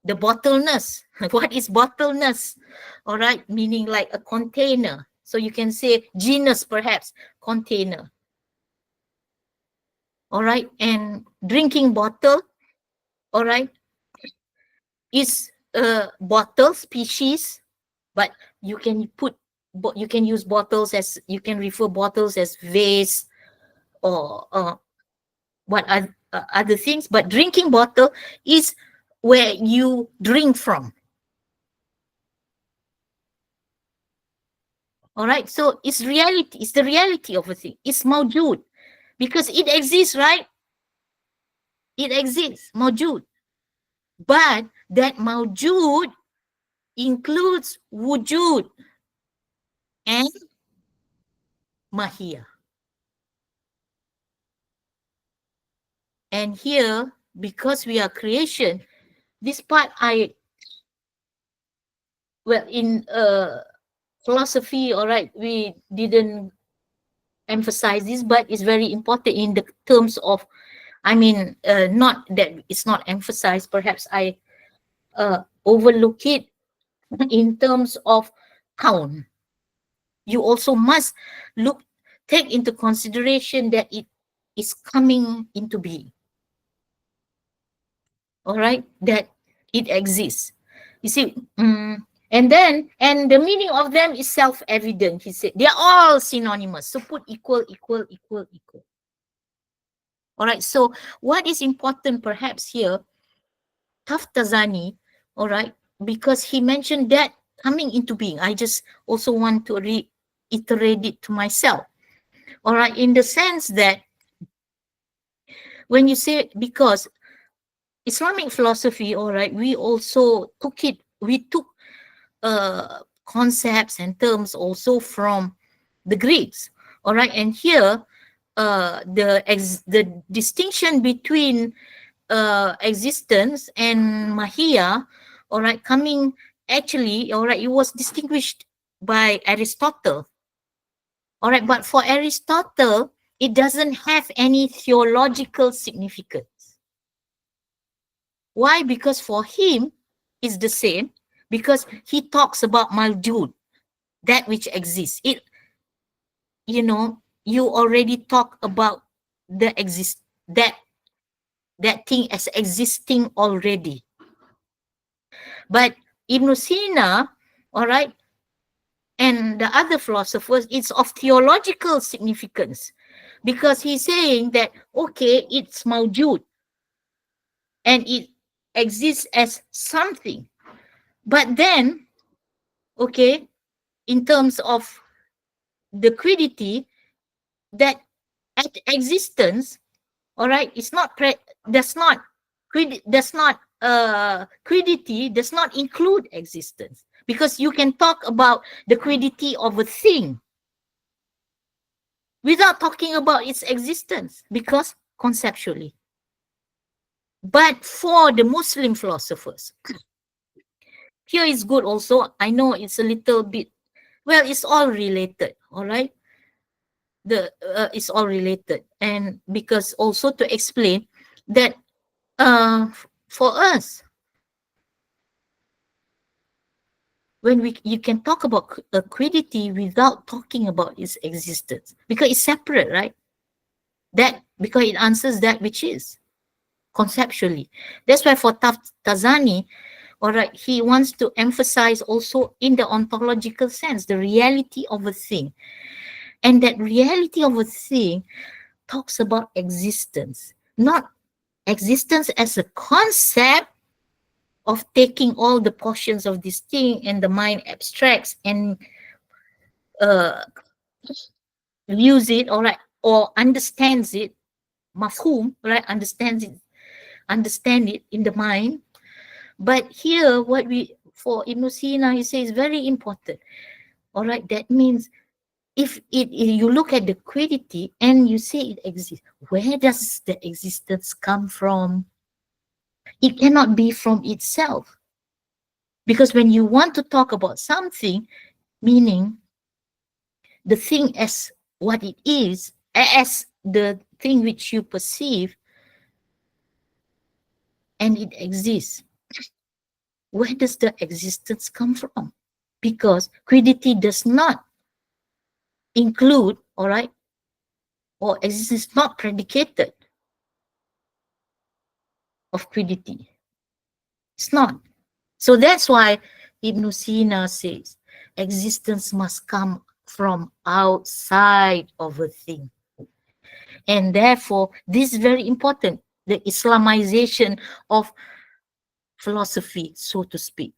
The bottleness. What is bottleness? All right, meaning like a container. So you can say genus, perhaps, container. All right, and drinking bottle, all right, is a bottle species, but you can use bottles as, you can refer bottles as vase or what are other things, but drinking bottle is where you drink from. All right, so it's reality, it's the reality of a thing. It's mawjood because it exists, right? It exists, mawjood. But that mawjood includes wujud and mahiyah. And here, because we are creation, this part in philosophy, all right, we didn't emphasize this, but it's very important in the terms of, not that it's not emphasized, perhaps I overlook it in terms of count. You also must take into consideration that it is coming into being. All right, that it exists. You see, and the meaning of them is self-evident. He said they are all synonymous. So put equal, equal, equal, equal. All right. So what is important perhaps here, Taftazani, all right, because he mentioned that coming into being. I just also want to reiterate it to myself. All right, in the sense that when you say, because Islamic philosophy, all right, we took concepts and terms also from the Greeks. All right, and here the distinction between existence and mahiyah, all right, it was distinguished by Aristotle. All right, but for Aristotle, it doesn't have any theological significance. Why? Because for him, it's the same, because he talks about mawjud, that which exists. You already talk about that thing as existing already. But Ibn Sina, all right, and the other philosophers, it's of theological significance, because he's saying that, okay, it's mawjud and it exists as something. But then, okay, in terms of the quiddity, that at existence, all right, it's not quiddity does not include existence, because you can talk about the quiddity of a thing without talking about its existence, because conceptually. But for the Muslim philosophers, here is good also. I know it's a little bit, well, it's all related, all right? It's all related. And because also to explain that for us, when you can talk about a quiddity without talking about its existence, because it's separate, right? That because it answers that which is conceptually. That's why for Tazani, all right, he wants to emphasize also in the ontological sense the reality of a thing, and that reality of a thing talks about existence, not existence as a concept of taking all the portions of this thing and the mind abstracts and uh, views it, all right, or understands it, mafhum, right, understand it in the mind. But here, what we, for Ibn Sina, he says very important, all right, that means if you look at the quiddity and you say it exists, where does the existence come from? It cannot be from itself. Because when you want to talk about something, meaning the thing as what it is, as the thing which you perceive, and it exists, where does the existence come from? Because quiddity does not include, all right, or existence is not predicated of quiddity. It's not. So that's why Ibn Sina says existence must come from outside of a thing. And therefore, this is very important, the Islamization of philosophy, so to speak.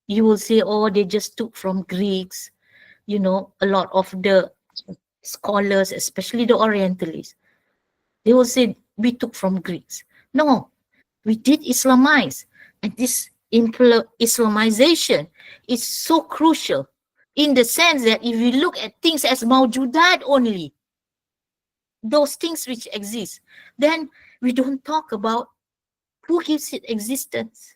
You will say, oh, they just took from Greeks, you know, a lot of the scholars, especially the Orientalists, they will say, we took from Greeks. No, we did Islamize. And this Islamization is so crucial in the sense that if you look at things as mawjudat only, those things which exist, then we don't talk about who gives it existence.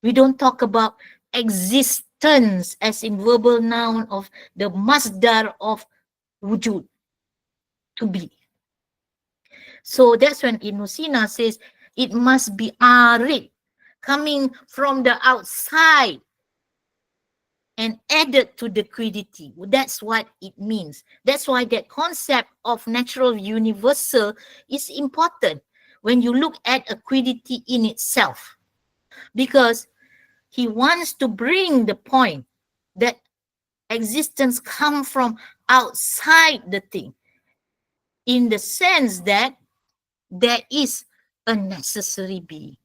We don't talk about existence as in verbal noun of the masdar of wujud, to be. So that's when Ibn Sina says it must be arid, coming from the outside and added to the quiddity. That's what it means. That's why that concept of natural universal is important when you look at a quiddity in itself, because he wants to bring the point that existence comes from outside the thing, in the sense that there is a necessary being.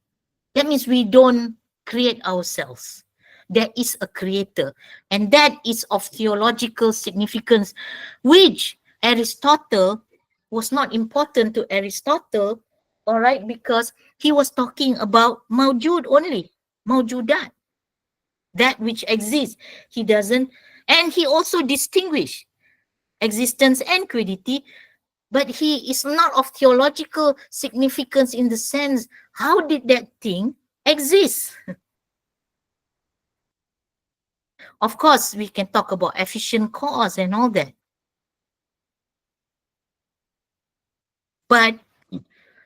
That means we don't create ourselves. There is a creator, and that is of theological significance, which Aristotle was not important to Aristotle, all right, because he was talking about mawjud only, mawjudat, that which exists. He doesn't, and he also distinguished existence and quiddity, but he is not of theological significance in the sense, how did that thing exist? Of course, we can talk about efficient cause and all that. But,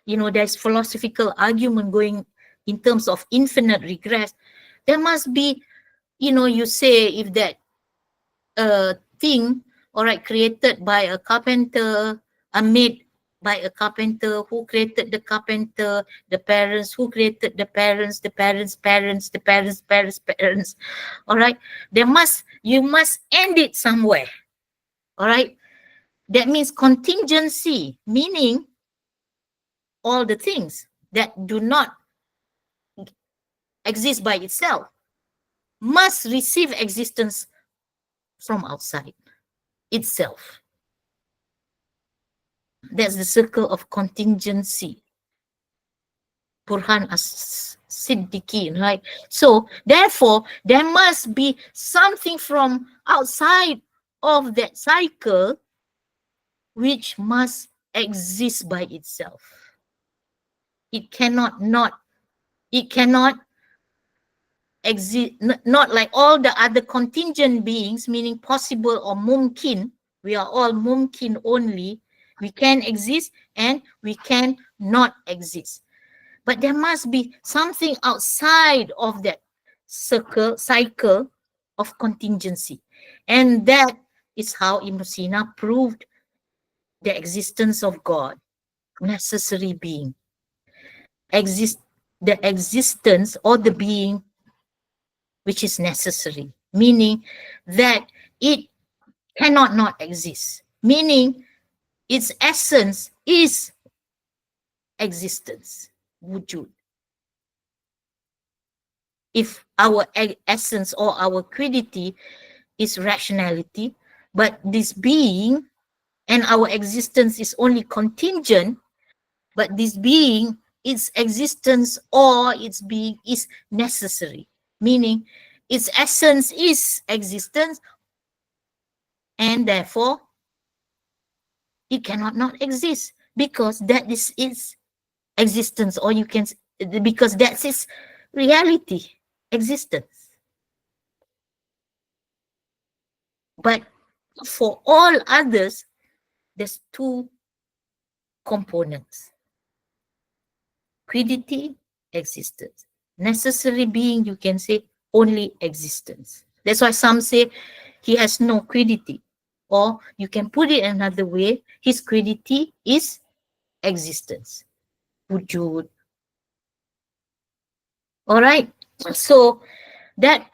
you know, there's philosophical argument going in terms of infinite regress. There must be, you know, you say if that thing, all right, created by a carpenter, made by a carpenter, who created the carpenter, the parents, who created the parents, the parents' parents, the parents' parents' parents, all right, you must end it somewhere, all right. That means contingency, meaning all the things that do not exist by itself must receive existence from outside itself. That's the circle of contingency. Burhan as-Siddiqin, right? So therefore, there must be something from outside of that cycle which must exist by itself. It cannot exist, not like all the other contingent beings, meaning possible or mumkin. We are all mumkin only. We can exist and we can not exist. But there must be something outside of that. cycle of contingency. And that is how Ibn Sina proved the existence of God, necessary being. The existence or the being which is necessary, meaning that it cannot not exist, meaning its essence is existence, wujud. If our essence or our quiddity is rationality, but this being and our existence is only contingent, but this being, its existence or its being is necessary, meaning its essence is existence and therefore it cannot not exist because that is its existence, or you can, because that's its reality, existence. But for all others, there's two components: quiddity, existence. Necessary being, you can say only existence. That's why some say he has no quiddity, or you can put it another way, his quiddity is existence, wujud. All right, so that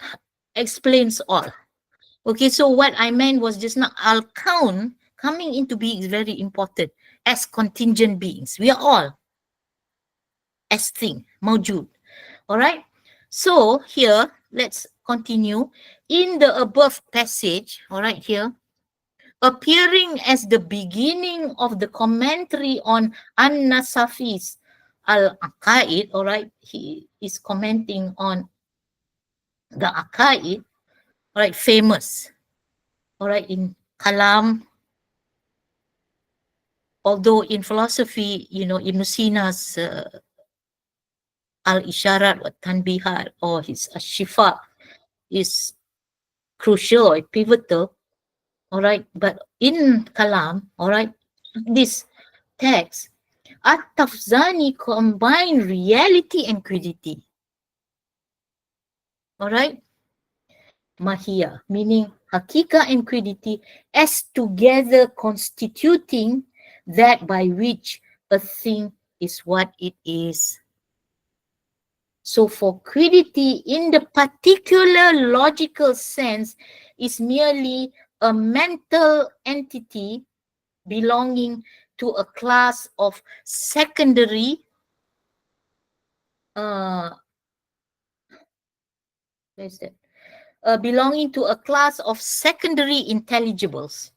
explains all. Okay, so what I meant was just now, al-kaun coming into being is very important as contingent beings. We are all as thing, mawjud. All right, so here, let's continue. In the above passage, all right, here, appearing as the beginning of the commentary on An-Nasafi's Al-Aqaid, all right, he is commenting on the Aqaid, all right, famous, all right, in Kalam. Although in philosophy, you know, Ibn Sina's Al-Isharat wa Tanbihat or his Ash-Shifa is crucial or pivotal, all right, but in Kalam, all right, this text, At-Tafzani combine reality and quiddity, all right, Mahia, meaning Hakika and quiddity as together constituting that by which a thing is what it is. So for quiddity in the particular logical sense is merely a mental entity belonging to a class of secondary belonging to a class of secondary intelligibles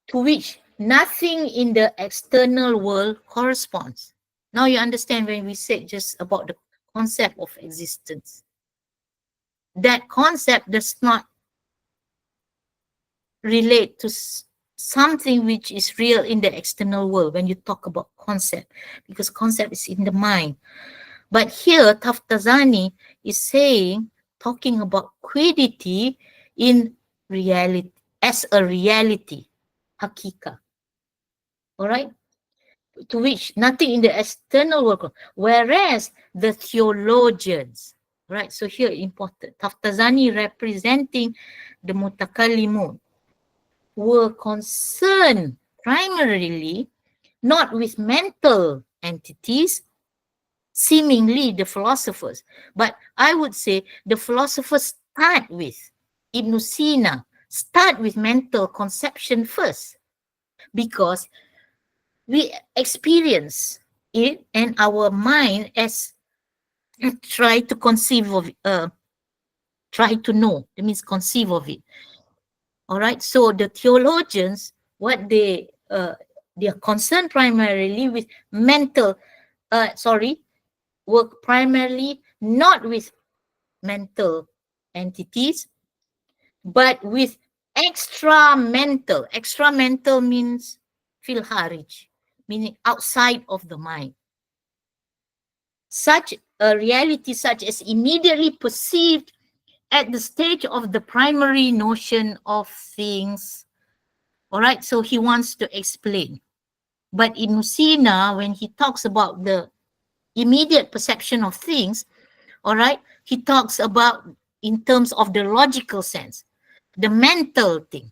to which nothing in the external world corresponds. Now you understand when we said just about the concept of existence. That concept does not relate to something which is real in the external world when you talk about concept, because concept is in the mind. But here, Taftazani is saying, talking about quiddity in reality, as a reality, hakika. All right? To which nothing in the external world, whereas the theologians, right? So here important, Taftazani representing the mutakallimun, were concerned primarily not with mental entities, seemingly the philosophers, but I would say the philosophers start with Ibn Sina, start with mental conception first, because we experience it and our mind as try to conceive of try to know, that means conceive of it. All right, so the theologians, what they are concerned primarily with mental work primarily not with mental entities, but with extra-mental. Extra-mental means fil kharij, meaning outside of the mind. Such a reality such as immediately perceived at the stage of the primary notion of things. All right, so he wants to explain. But Ibn Sina, when he talks about the immediate perception of things, all right, he talks about in terms of the logical sense, the mental thing.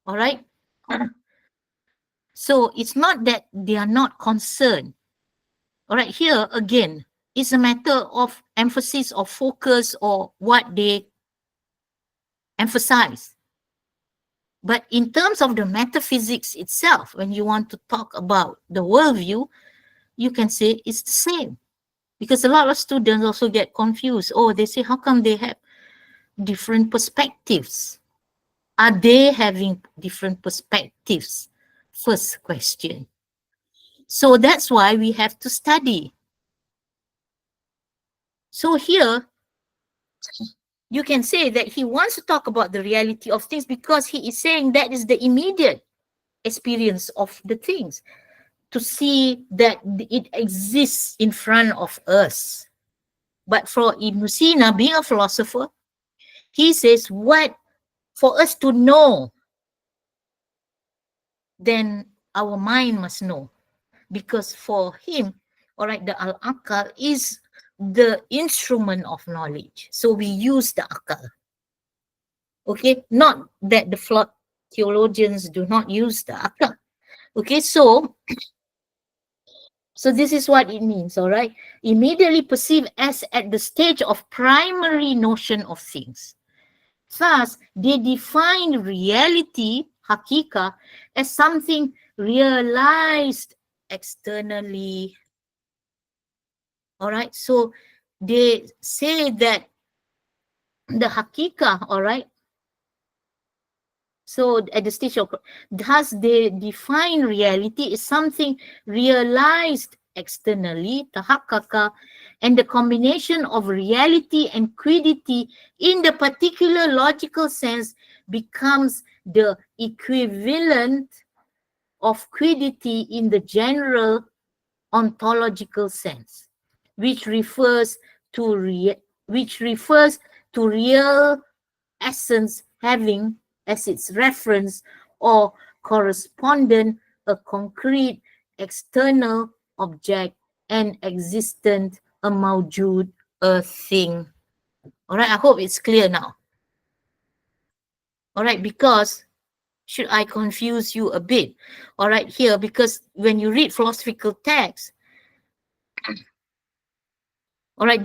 All right. So it's not that they are not concerned. All right. Here again, it's a matter of emphasis or focus or what they emphasize. But in terms of the metaphysics itself, when you want to talk about the worldview, you can say it's the same. Because a lot of students also get confused. Oh, they say, how come they have different perspectives? Are they having different perspectives? First question. So that's why we have to study. So here, you can say that he wants to talk about the reality of things because he is saying that is the immediate experience of the things, to see that it exists in front of us. But for Ibn Sina, being a philosopher, he says what for us to know, then our mind must know. Because for him, all right, the al-akal is the instrument of knowledge. So we use the akal. Okay, not that the flawed theologians do not use the akal. Okay, so this is what it means, all right? Immediately perceived as at the stage of primary notion of things. Thus, they define reality, hakika, as something realized externally. All right, so they say that the hakika, all right, so at the stage of, thus they define reality as something realized externally, tahakkaka, and the combination of reality and quiddity in the particular logical sense becomes the equivalent of quiddity in the general ontological sense, which refers to real essence having as its reference or correspondent a concrete external object and existent a mawjud, a thing. All right, I hope it's clear now. All right, because should I confuse you a bit? All right, here, because when you read philosophical texts, all right,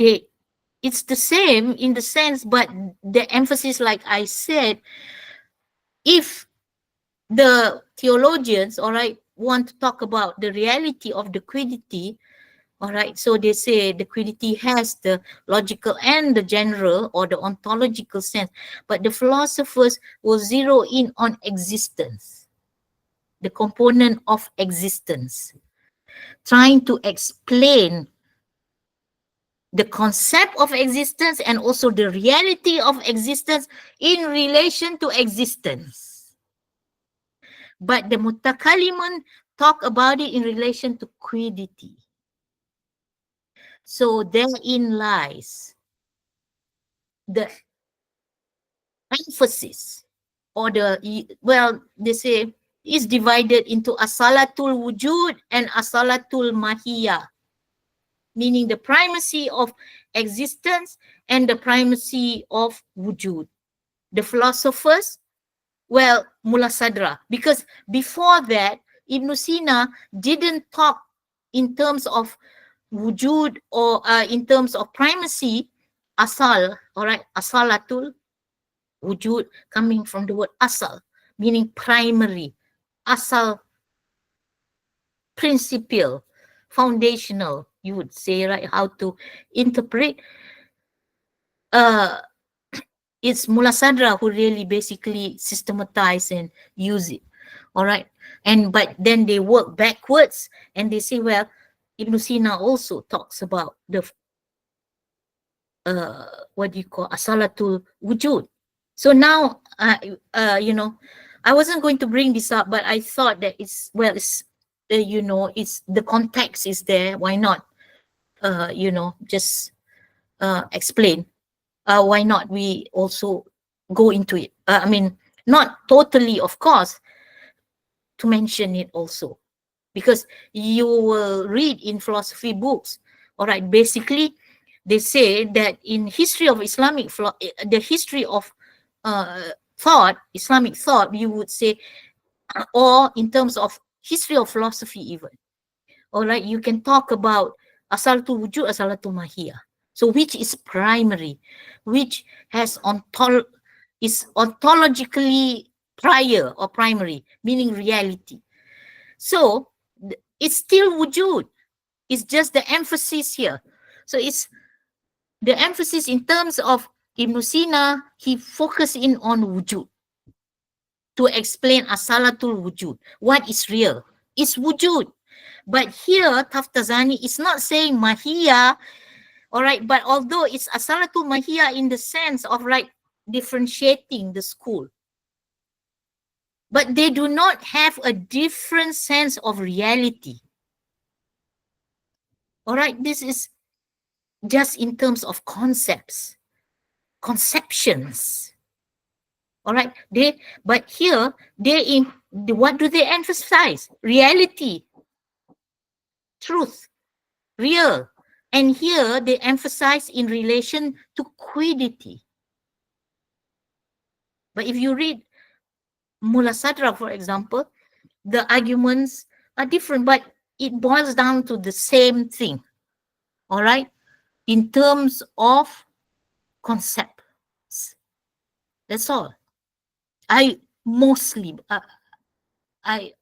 it's the same in the sense, but the emphasis, like I said, if the theologians, all right, want to talk about the reality of the quiddity, all right, so they say the quiddity has the logical and the general or the ontological sense, but the philosophers will zero in on existence, the component of existence, trying to explain the concept of existence and also the reality of existence in relation to existence. But the Mutakalimun talk about it in relation to quiddity. So therein lies the emphasis, or they say is divided into asalatul wujud and asalatul mahiyah, meaning the primacy of existence and the primacy of wujud. The philosophers, well, mulasadra, because before that, Ibn Sina didn't talk in terms of wujud or in terms of primacy, asal, all right, asalatul wujud, coming from the word asal, meaning primary, asal, principial, foundational, you would say, right, how to interpret. It's mulasadra who really basically systematize and use it, all right, but then they work backwards and they say, well, Ibn Sina also talks about the what do you call asalatul wujud. So now I wasn't going to bring this up, but I thought that it's it's the context is there, why not just explain, why not we also go into it, I mean, not totally, of course, to mention it also. because you will read in philosophy books. All right, basically, they say that in history of the history of thought, Islamic thought, you would say, or in terms of history of philosophy even. All right, you can talk about asalatul wujud, asalatul mahiyah. So which is primary, which has is ontologically prior or primary, meaning reality. So it's still wujud. It's just the emphasis here. So it's the emphasis in terms of Ibn Sina, he focused in on wujud to explain asalatul wujud. What is real? It's wujud. But here, Taftazani is not saying mahiyah, all right, but although it's asalatul mahiyah in the sense of like differentiating the school, but they do not have a different sense of reality. All right, this is just in terms of concepts, conceptions. All right, but here what do they emphasize? Reality, truth, real. And here they emphasize in relation to quiddity. But if you read Mullah Sadra, for example, the arguments are different, but it boils down to the same thing. All right, in terms of concepts. That's all. I mostly, I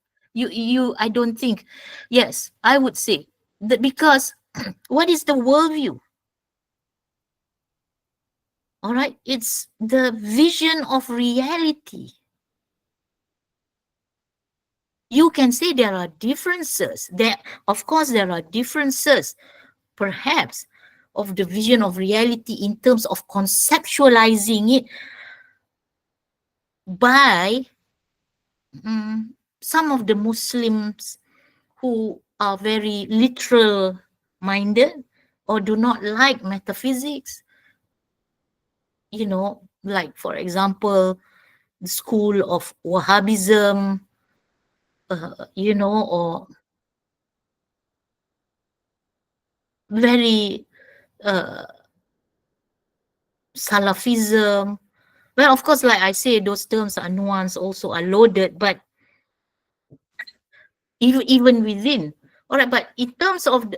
don't think, yes, I would say that because what is the worldview? All right, it's the vision of reality. You can say there are differences. Of course, there are differences, perhaps, of the vision of reality in terms of conceptualizing it by some of the Muslims who are very literal minded or do not like metaphysics. You know, like for example, the school of Wahhabism, or very Salafism. Well, of course, like I say, those terms are nuanced, also are loaded, but even within. All right, but in terms of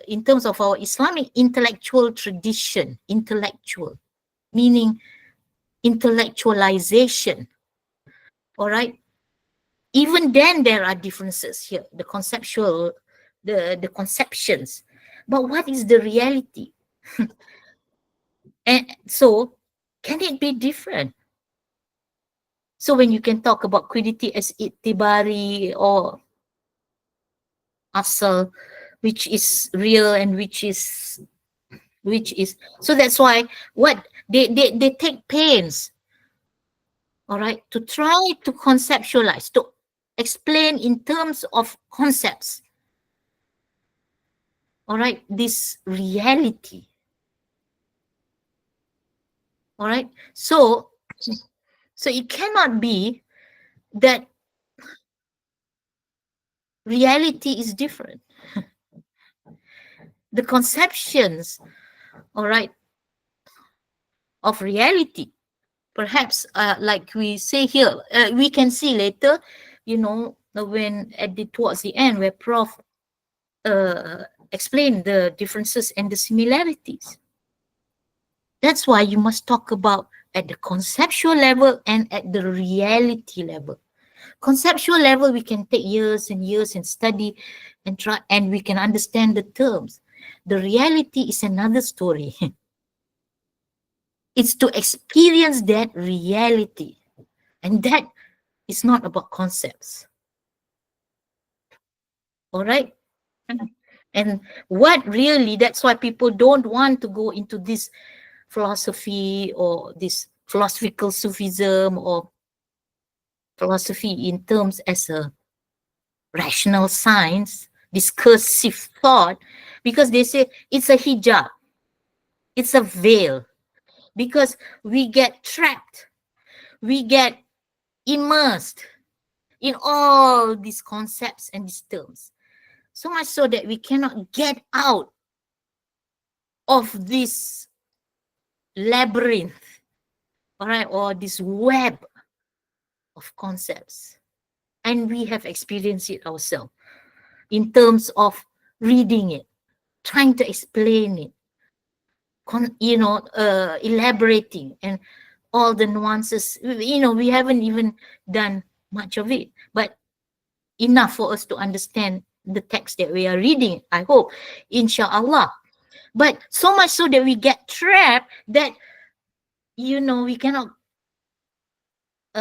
in terms of our Islamic intellectual tradition, intellectual meaning intellectualization. All right, even then there are differences here, the conceptual, the conceptions. But what is the reality? And so, can it be different? So when you can talk about quiddity as itibari or asal, which is real and which is so that's why what they take pains, all right, to try to conceptualize, to explain in terms of concepts, all right, this reality. All right, so it cannot be that reality is different. The conceptions, all right, of reality, perhaps like we say here, we can see later, when towards the end where Prof explained the differences and the similarities. That's why you must talk about at the conceptual level and at the reality level. Conceptual level, we can take years and years and study and try, and we can understand the terms. The reality is another story. It's to experience that reality. And that is not about concepts. All right? And what really, that's why people don't want to go into this philosophy or this philosophical Sufism or philosophy in terms as a rational science, discursive thought, because they say it's a hijab, it's a veil, because we get trapped, we get immersed in all these concepts and these terms. So much so that we cannot get out of this labyrinth, all right, or this web of concepts. And we have experienced it ourselves in terms of reading it, trying to explain it, elaborating, and all the nuances. We haven't even done much of it, but enough for us to understand the text that we are reading, I hope, inshallah. But so much so that we get trapped that, we cannot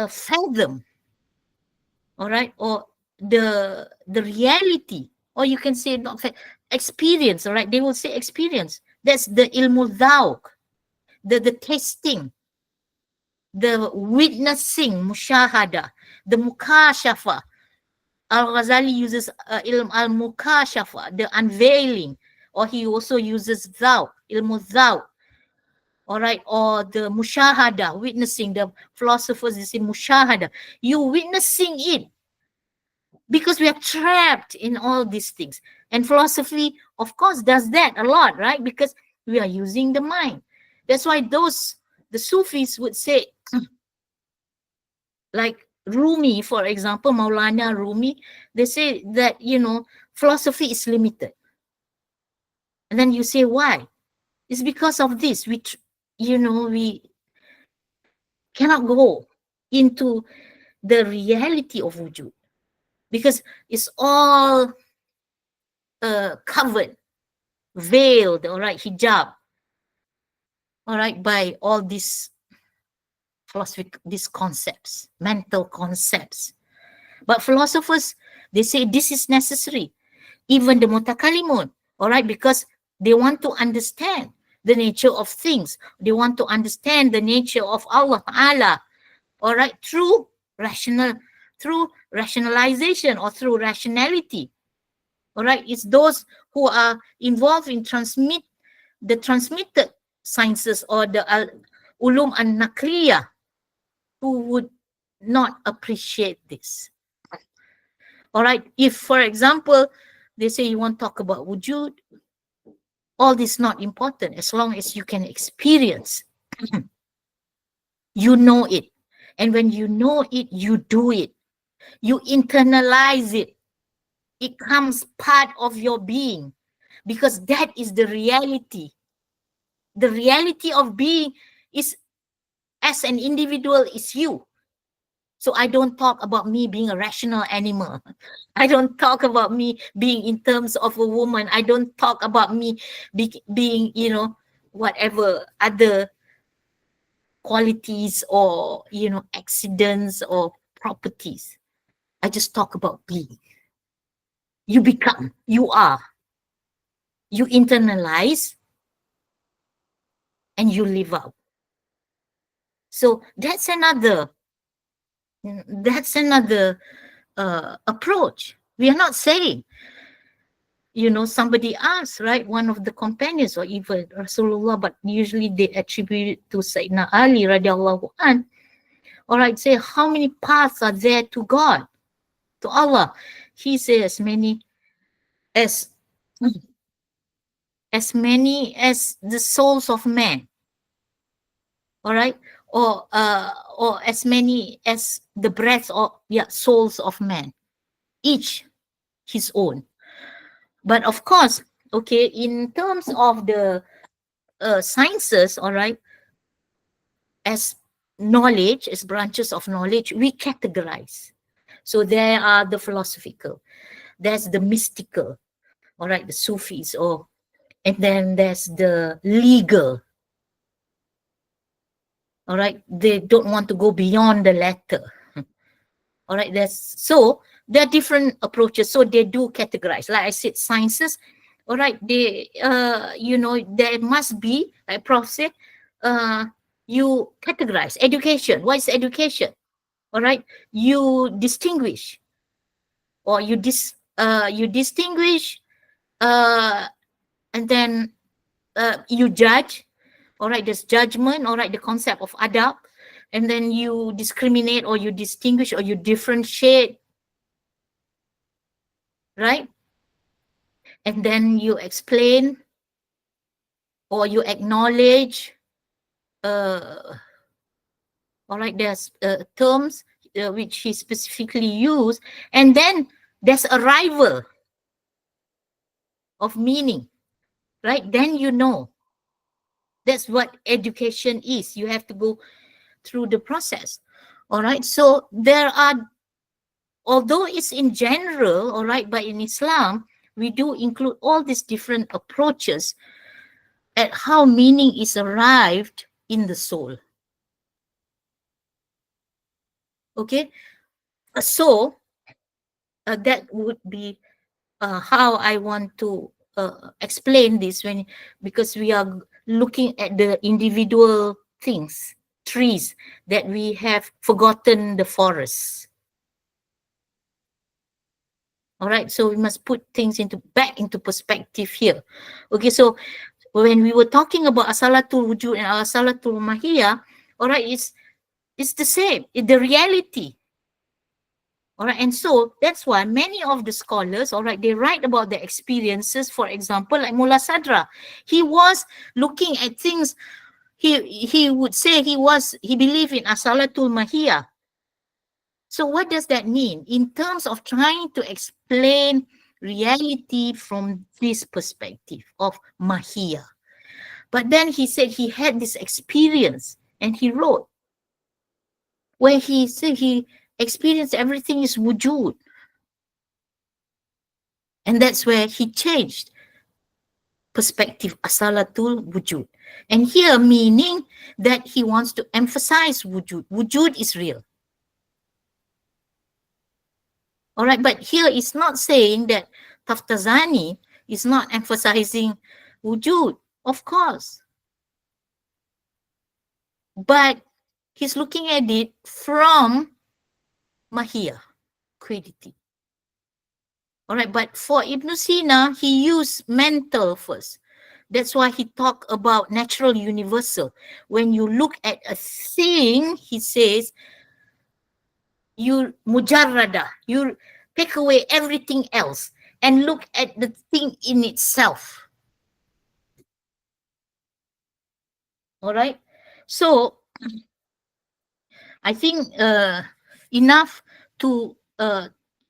fathom, all right, or the reality, or you can say not experience, all right? They will say experience. That's the ilmu dhawq, the tasting, the witnessing, mushahada, the mukashafa. Al-Ghazali uses ilm al-mukashafa, the unveiling, or he also uses dhawq, ilmu dhawq, all right, or the mushahada, witnessing. The philosophers, they say mushahada, you witnessing it, because we are trapped in all these things. And philosophy, of course, does that a lot, right? Because we are using the mind. That's why the Sufis would say, like Rumi, for example, Maulana Rumi, they say that, philosophy is limited. And then you say, why? It's because of this. We cannot go into the reality of wujud, because it's all covered, veiled, all right, hijab, all right, by all these philosophic, these concepts, mental concepts. But philosophers, they say this is necessary. Even the mutakalimun, all right, because they want to understand the nature of things. They want to understand the nature of Allah Ta'ala, all right, through rationalization or through rationality. All right, it's those who are involved in the transmitted sciences or the ulum an-naqliyah who would not appreciate this. All right, if, for example, they say you want to talk about wujud, all this not important as long as you can experience. You know it. And when you know it, you do it. You internalize it. It becomes part of your being, because that is the reality. The reality of being is, as an individual, is you. So I don't talk about me being a rational animal. I don't talk about me being in terms of a woman. I don't talk about me being, whatever other qualities or, accidents or properties. I just talk about being. You become, you are. You internalize and you live out. So that's another approach. We are not saying, somebody asked, right, one of the companions or even Rasulullah, but usually they attribute it to Sayyidina Ali radiallahu anh. All right, say, how many paths are there to God, to Allah? He says as many as the souls of man. All right, or as many as the breath of souls of man, each his own. But of course, okay, in terms of the sciences, all right, as knowledge, as branches of knowledge, we categorize. So there are the philosophical, there's the mystical, all right, the Sufis, and then there's the legal. All right, they don't want to go beyond the letter. All right, so there are different approaches. So they do categorize. Like I said, sciences. All right, they there must be, like Prof said, you categorize. Education. What is education? All right, you distinguish, or you distinguish, and then you judge. All right, there's judgment. All right, the concept of adab, and then you discriminate, or you distinguish, or you differentiate. right? And then you explain or you acknowledge, all right, there's terms which he specifically used, and then there's arrival of meaning, right? Then you know. That's what education is. You have to go through the process. All right. So there are, although it's in general, all right, but in Islam, we do include all these different approaches at how meaning is arrived in the soul. Okay. So that would be how I want to explain this, when, because we are looking at the individual things, trees, that we have forgotten the forest. All right, so we must put things back into perspective here. Okay, so when we were talking about asalatul wujud and asalatul mahiyah, all right, it's the same, it's the reality. All right, and so that's why many of the scholars, all right, they write about their experiences. For example, like Mullah Sadra, he was looking at things. He would say he believed in asalatul mahiyah. So what does that mean in terms of trying to explain reality from this perspective of mahiyah? But then he said he had this experience, and he wrote where he said he experienced everything is wujud. And that's where he changed perspective, asalatul wujud. And here meaning that he wants to emphasize wujud. Wujud is real. All right, but here it's not saying that Taftazani is not emphasizing wujud, of course. But he's looking at it from mahiyah, quiddity. All right, but for Ibn Sina, he used mental first. That's why he talked about natural universal. When you look at a thing, he says, you mujarrada, you take away everything else and look at the thing in itself. All right. So I think enough to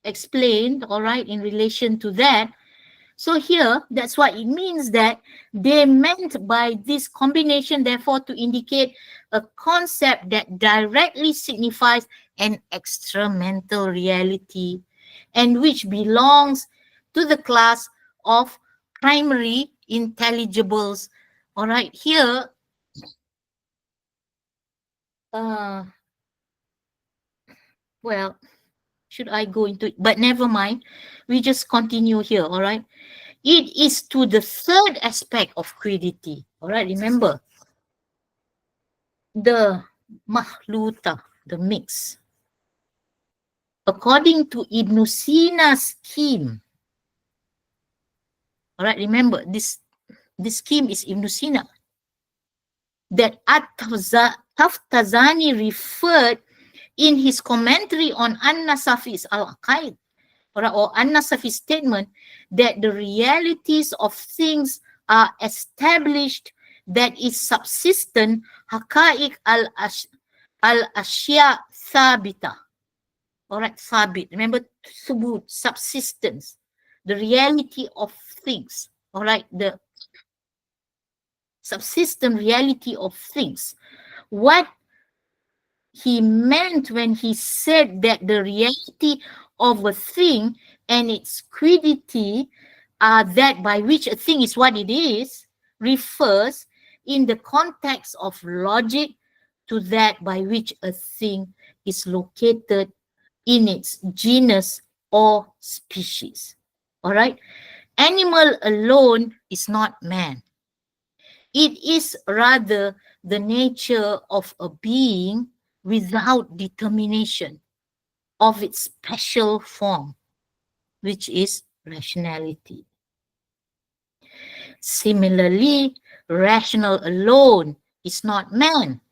explain, all right, in relation to that. So here, that's what it means that they meant by this combination, therefore, to indicate a concept that directly signifies an extra-mental reality and which belongs to the class of primary intelligibles. All right, here, well, should I go into it? But never mind. We just continue here, all right? It is to the third aspect of quiddity. All right, remember, the mahluta, the mix. According to Ibn Sina's scheme, all right, remember, this scheme is Ibn Sina, that Taftazani referred in his commentary on An-Nasafi's Al-Aqaid, or An-Nasafi's statement that the realities of things are established, that is subsistent, haqa'iq al-ashya thabita. All right, thabit. Remember, thubut, subsistence, the reality of things. All right, the subsistent reality of things. What he meant when he said that the reality of a thing and its quiddity are that by which a thing is what it is, refers in the context of logic to that by which a thing is located in its genus or species. All right? Animal alone is not man. It is rather the nature of a being without determination of its special form, which is rationality. Similarly, rational alone is not man.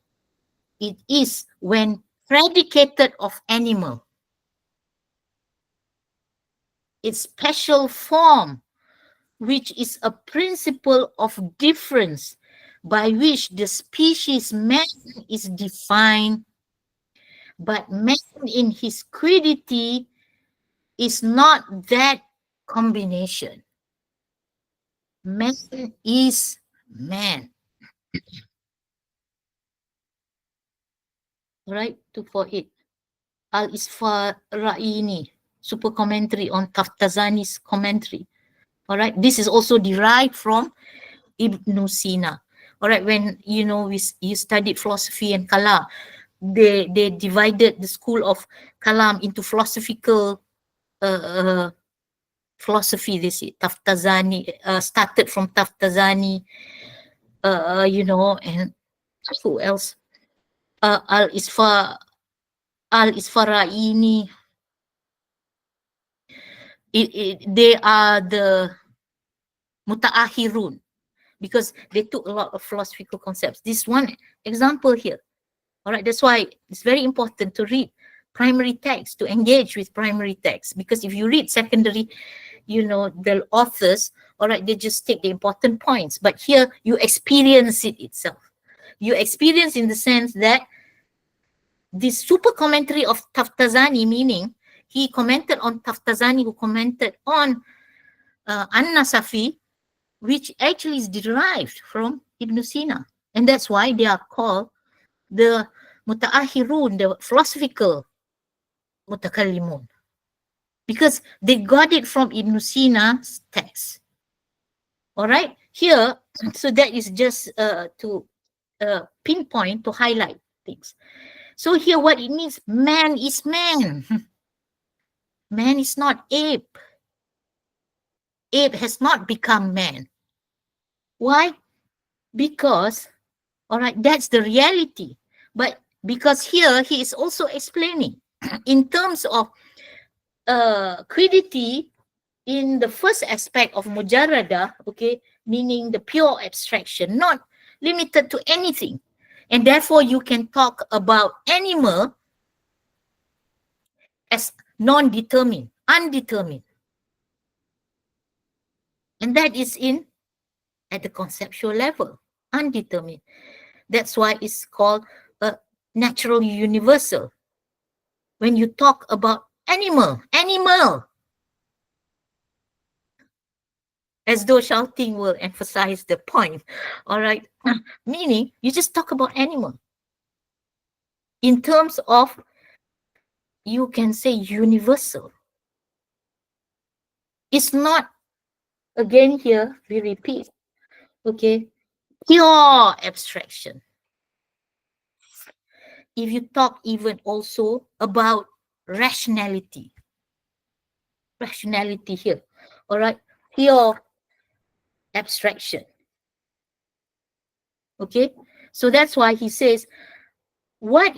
It is when predicated of animal. its special form, which is a principle of difference by which the species man is defined, but man in his quiddity is not that combination. Man is man. Right, 248. Al-Isfaraini, super commentary on Taftazani's commentary. All right, this is also derived from Ibn Sina. All right, when you studied philosophy and kalam, they divided the school of kalam into philosophical philosophy. They say Taftazani started from Taftazani, and who else? Al-Isfaraini. They are the mutaakhirun because they took a lot of philosophical concepts. This one example here. All right, that's why it's very important to read primary text, to engage with primary text, because if you read secondary, the authors, all right, they just take the important points, but here you experience it itself. You experience in the sense that this super commentary of Taftazani, meaning he commented on Taftazani, who commented on An-Nasafi, which actually is derived from Ibn Sina. And that's why they are called the mutaakhirun, the philosophical mutakallimun, because they got it from Ibn Sina's text. All right, here, so that is just to pinpoint, to highlight things. So here what it means, man is man. Man is not ape. Ape has not become man. Why? Because, all right, that's the reality. But because here he is also explaining in terms of quiddity, in the first aspect of mujarrada, okay, meaning the pure abstraction, not limited to anything. And therefore you can talk about animal as non-determined, undetermined. And that is at the conceptual level, undetermined. That's why it's called a natural universal. When you talk about animal, as though shouting will emphasize the point, all right? Meaning, you just talk about animal. In terms of, you can say universal. It's not, again here, we repeat, okay, pure abstraction. If you talk even also about rationality here, all right, pure abstraction. Okay, so that's why he says, what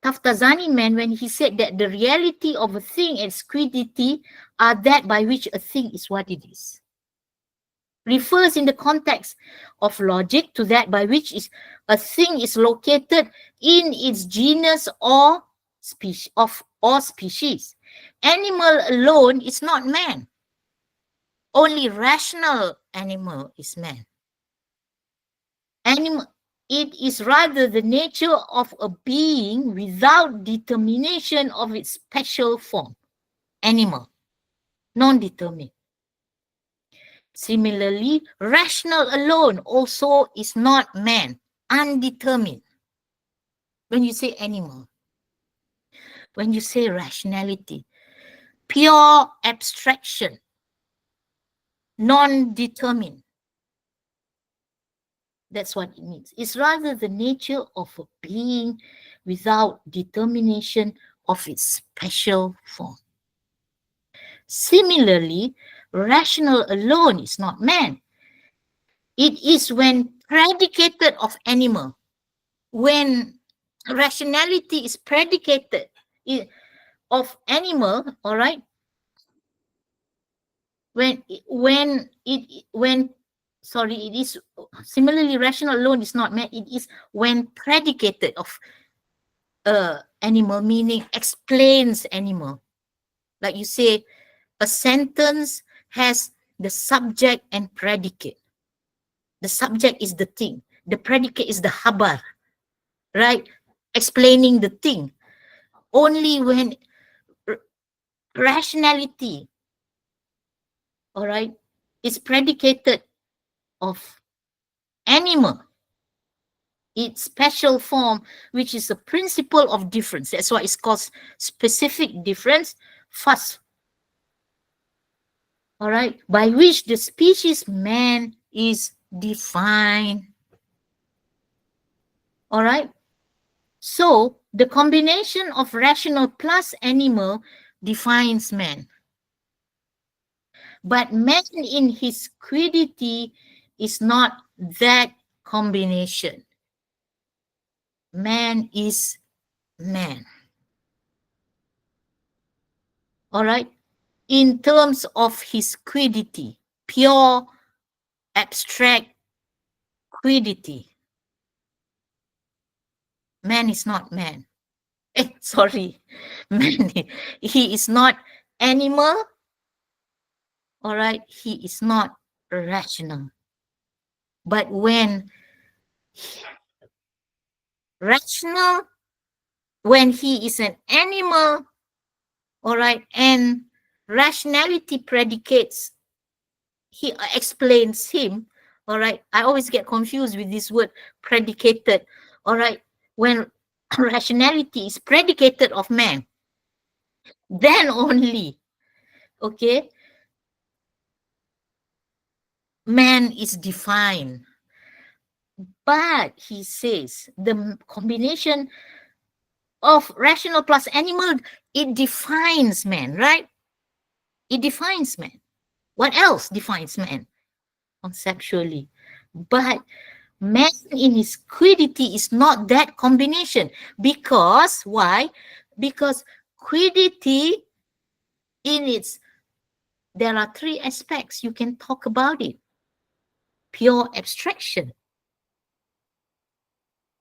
Taftazani meant when he said that the reality of a thing and quiddity are that by which a thing is what it is. Refers in the context of logic to that by which a thing is located in its genus or species. Animal alone is not man. Only rational animal is man. It is rather the nature of a being without determination of its special form. Animal, non-determined. Similarly, rational alone also is not man, undetermined. When you say animal, when you say rationality, pure abstraction, non-determined. That's what it means. It's rather the nature of a being without determination of its special form. Similarly, rational alone is not man. It is when predicated of animal. When rationality is predicated of animal, all right? It is similarly rational alone is not man. It is when predicated of animal, meaning explains animal. Like you say, a sentence has the subject and predicate. The subject is the thing. The predicate is the khabar, right? Explaining the thing. Only when rationality, all right, is predicated of animal, its special form, which is a principle of difference. That's why it's called specific difference, FAS. All right, by which the species man is defined. All right, so the combination of rational plus animal defines man. But man in his quiddity is not that combination. Man is man. All right, in terms of his quiddity, pure abstract quiddity, man is not man. Sorry, man, he is not animal. All right, he is not rational. But when rational, when he is an animal, all right, and rationality predicates, he explains him, all right. I always get confused with this word predicated, all right. When rationality is predicated of man, then only, okay, man is defined. But he says the combination of rational plus animal, it defines man, right? It defines man. What else defines man? Conceptually. But man in his quiddity is not that combination. Because, why? Because quiddity in its, there are three aspects you can talk about it. Pure abstraction.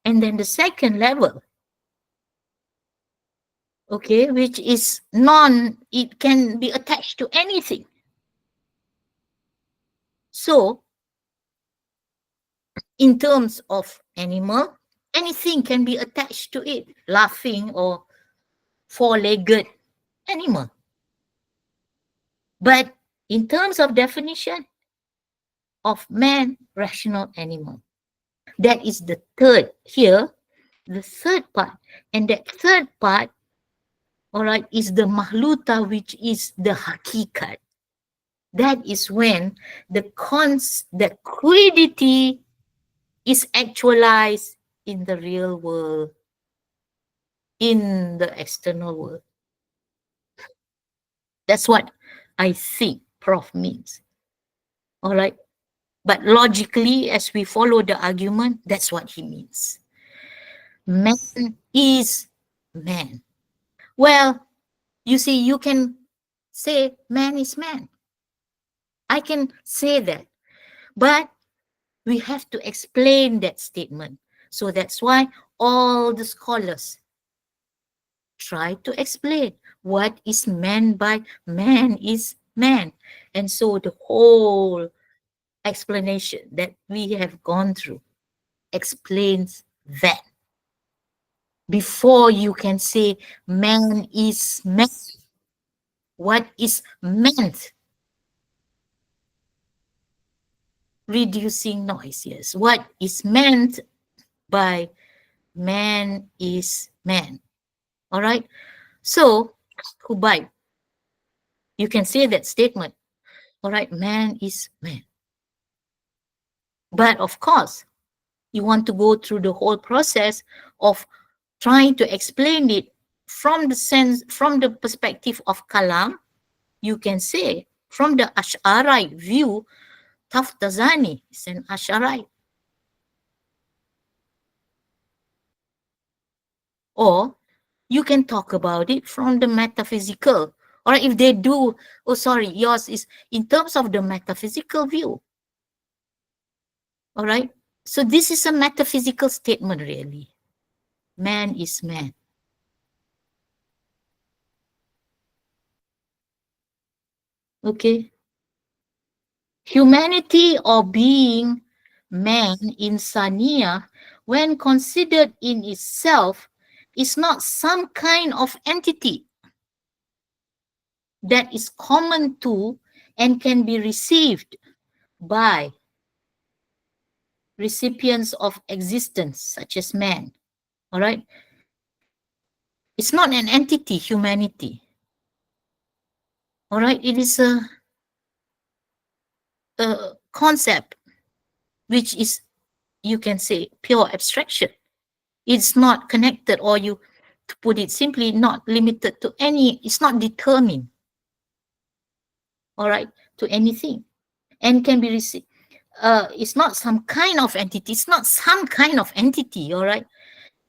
And then the second level, okay, which is it can be attached to anything. So, in terms of animal, anything can be attached to it, laughing or four-legged animal. But in terms of definition of man, rational animal, that is the third here, the third part. And that third part, all right, is the mahluta, which is the hakikat. That is when the quiddity is actualized in the real world, in the external world. That's what I think Prof means. All right. But logically, as we follow the argument, that's what he means. Man is man. Well, you see, you can say man is man. I can say that. But we have to explain that statement. So that's why all the scholars try to explain what is meant by man is man. And so the whole explanation that we have gone through explains that. Before you can say man is man, what is meant? Reducing noise, yes. What is meant by man is man? All right. So, Hubayb, you can say that statement. All right, man is man. But of course, you want to go through the whole process of trying to explain it from the perspective of kalam. You can say from the Ash'arite view, Taftazani is an Ash'arite. Or you can talk about it from the metaphysical. Or if they do, oh sorry, yours is in terms of the metaphysical view. All right. So this is a metaphysical statement, really. Man is man. Okay. Humanity or being man insania, when considered in itself, is not some kind of entity that is common to and can be received by recipients of existence, such as man. All right? It's not an entity, humanity. All right? It is a concept which is, you can say, pure abstraction. It's not connected, or you, to put it simply, not limited to any, it's not determined, all right, to anything, and can be received. It's not some kind of entity, it's not some kind of entity, all right,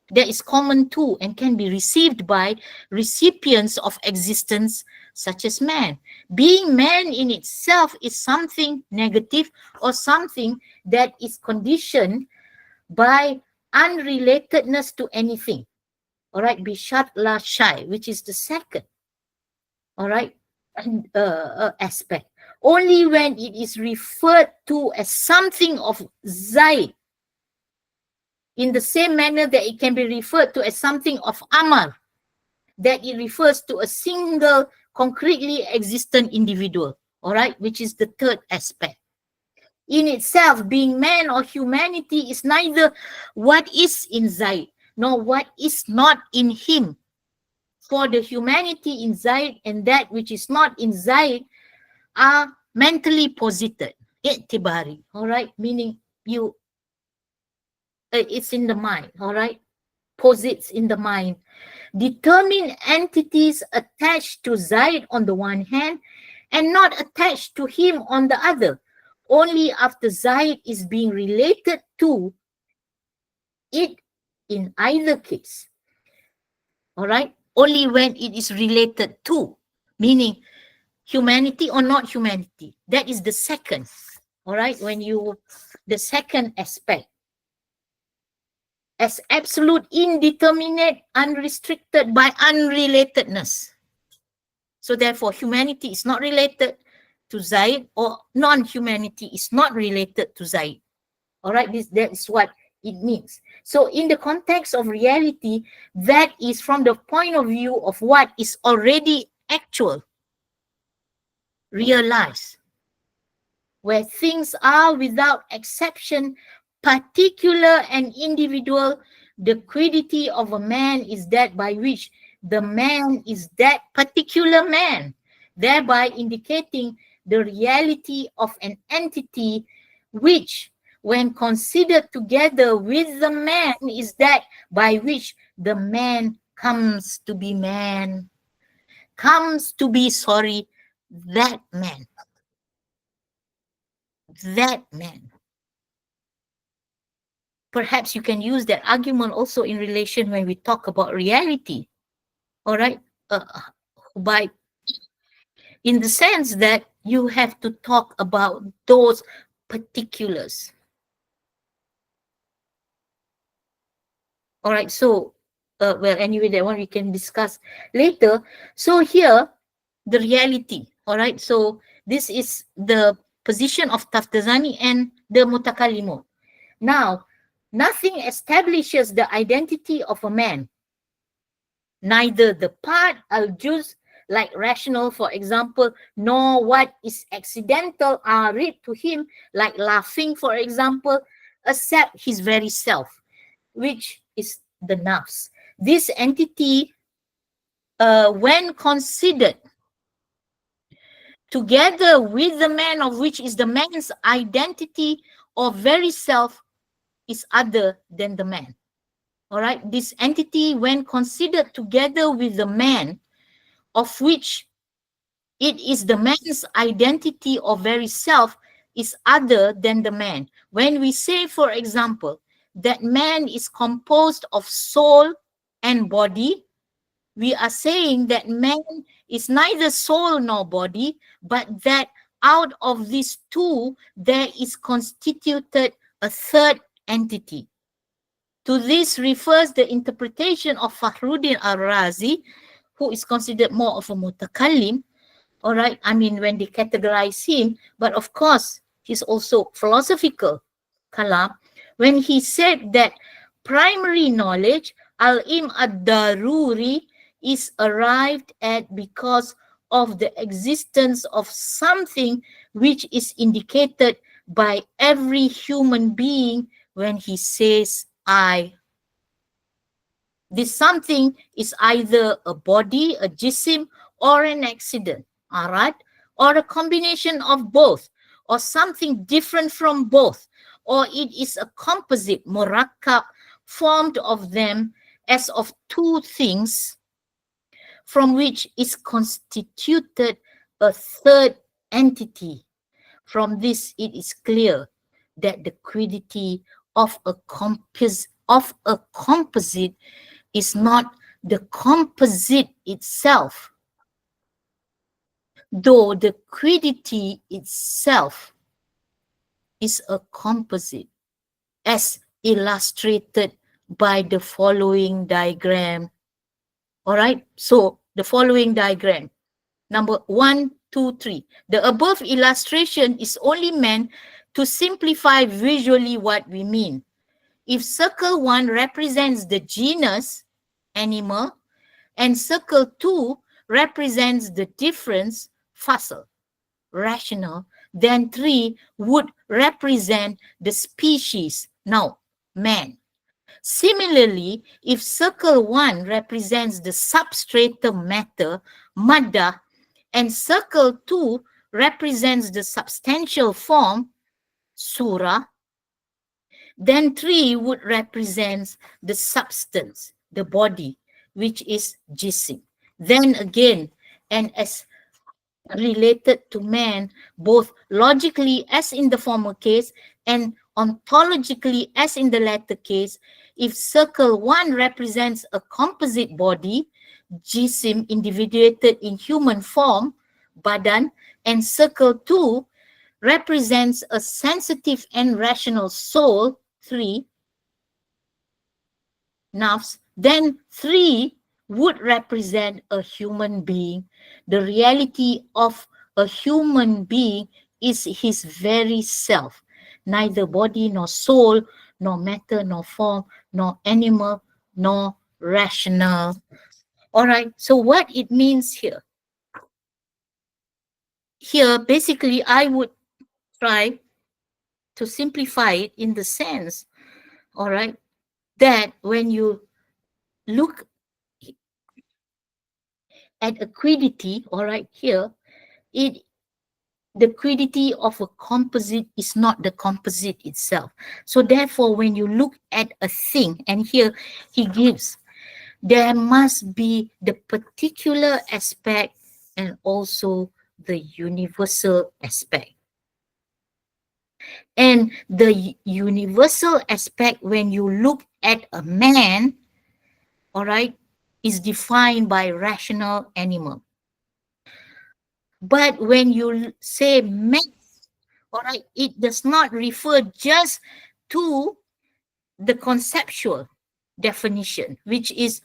that is common to and can be received by recipients of existence, such as man. Being man in itself is something negative or something that is conditioned by unrelatedness to anything. All right, bishat la shy, which is the second, all right, aspect. Only when it is referred to as something of zaid, in the same manner that it can be referred to as something of amar, that it refers to a single concretely existent individual, all right, which is the third aspect. In itself, being man or humanity is neither what is in zaid nor what is not in him. For the humanity in Zaid and that which is not in Zaid are mentally posited. I'tibari, all right? Meaning you, it's in the mind, all right? Posits in the mind. Determined entities attached to Zaid on the one hand and not attached to him on the other. Only after Zaid is being related to it in either case. All right? Only when it is related to, meaning humanity or not humanity. That is the second. All right? When you, the second aspect. As absolute, indeterminate, unrestricted by unrelatedness. So therefore, humanity is not related to Zaid, or non-humanity is not related to Zaid. All right? That is what it means. So in the context of reality, that is from the point of view of what is already actual, realized, where things are without exception, particular and individual. The quiddity of a man is that by which the man is that particular man, thereby indicating the reality of an entity which, when considered together with the man, is that by which the man comes to be man, that man. That man. Perhaps you can use that argument also in relation when we talk about reality. All right? By, in the sense that you have to talk about those particulars. All right, so, well, anyway, that one we can discuss later. So here, the reality, all right? So this is the position of Taftazani and the Mutakalimun. Now, nothing establishes the identity of a man. Neither the part al-juz, like rational, for example, nor what is accidental arid to him, like laughing, for example, except his very self, which is the nafs. This entity, when considered together with the man, of which is the man's identity or very self, is other than the man. All right, this entity, when considered together with the man, of which it is the man's identity or very self, is other than the man. When we say, for example, that man is composed of soul and body, we are saying that man is neither soul nor body, but that out of these two, there is constituted a third entity. To this refers the interpretation of Fakhruddin al-Razi, who is considered more of a mutakallim, all right? I mean, when they categorize him, but of course, he's also philosophical, Kalam, when he said that primary knowledge, al-im ad-daruri, is arrived at because of the existence of something which is indicated by every human being when he says I. This something is either a body, a jisim, or an accident, all right? Or a combination of both, or something different from both, or it is a composite, murakkab, formed of them as of two things from which is constituted a third entity. From this, it is clear that the quiddity of a composite is not the composite itself, though the quiddity itself is a composite, as illustrated by the following diagram. All right, so the following diagram, number 1, 2, 3. The above illustration is only meant to simplify visually what we mean. If circle 1 represents the genus, animal, and circle 2 represents the difference, fossil, rational, then 3 would represent the species, now man. Similarly, if circle 1 represents the substratum matter, madda, and circle 2 represents the substantial form, surah, then 3 would represent the substance, the body, which is jisim. Then again, and as related to man, both logically as in the former case and ontologically as in the latter case, if circle 1 represents a composite body, jisim individuated in human form, badan, and circle 2 represents a sensitive and rational soul, 3, nafs, then 3 would represent a human being. The reality of a human being is his very self, neither body nor soul, nor matter nor form, nor animal, nor rational. All right, so what it means here? Here, basically, I would try to simplify it in the sense, all right, that when you look at a quiddity, all right, here, the quiddity of a composite is not the composite itself. So therefore, when you look at a thing, and here he gives, there must be the particular aspect and also the universal aspect. And the universal aspect, when you look at a man, all right, is defined by rational animal. But when you say man, all right, it does not refer just to the conceptual definition, which is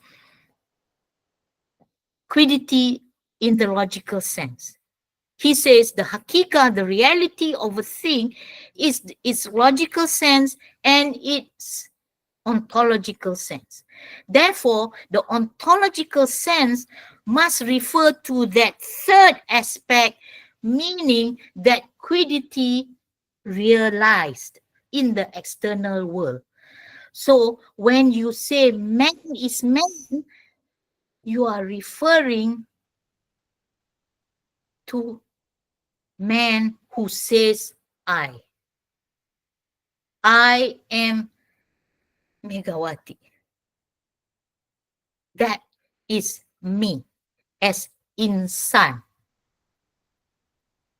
quiddity in the logical sense. He says the hakika, the reality of a thing, is its logical sense and its ontological sense. Therefore, the ontological sense must refer to that third aspect, meaning that quiddity realized in the external world. So when you say man is man, you are referring to man who says I am Megawati. That is me as insan.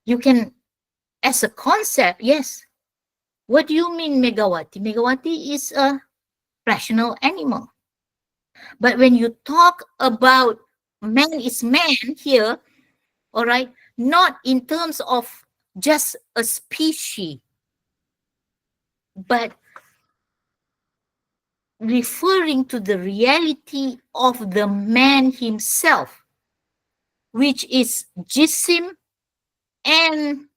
You can, as a concept, yes. What do you mean Megawati? Megawati is a rational animal. But when you talk about man is man here, all right, not in terms of just a species, but referring to the reality of the man himself, which is jisim and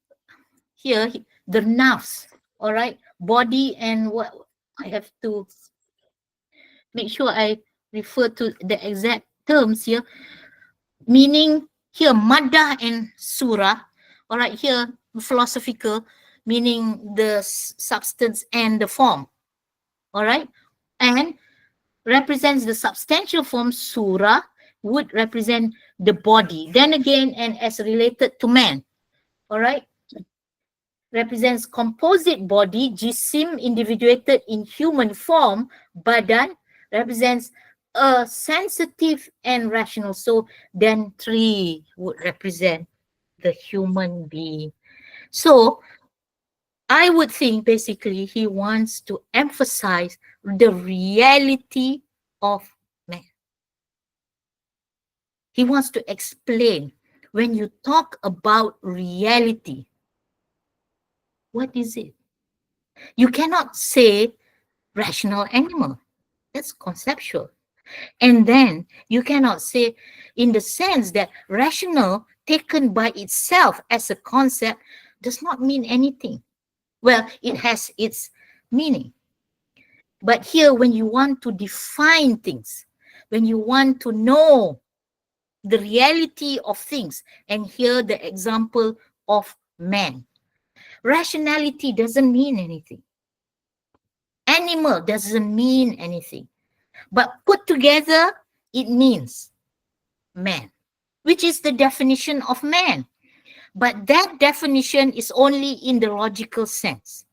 here the nafs, all right, body and what I have to make sure I refer to the exact terms here, meaning here maddah and surah, all right, here philosophical, meaning the substance and the form, all right, and represents the substantial form. Surah would represent the body. Then again, and as related to man, all right, represents composite body, jisim individuated in human form, badan represents a sensitive and rational. So then three would represent the human being. So I would think basically he wants to emphasize the reality of man. He wants to explain when you talk about reality, what is it? You cannot say rational animal. That's conceptual. And then you cannot say in the sense that rational taken by itself as a concept does not mean anything. Well, it has its meaning. But here, when you want to define things, when you want to know the reality of things, and here the example of man, rationality doesn't mean anything. Animal doesn't mean anything. But put together, it means man, which is the definition of man. But that definition is only in the logical sense.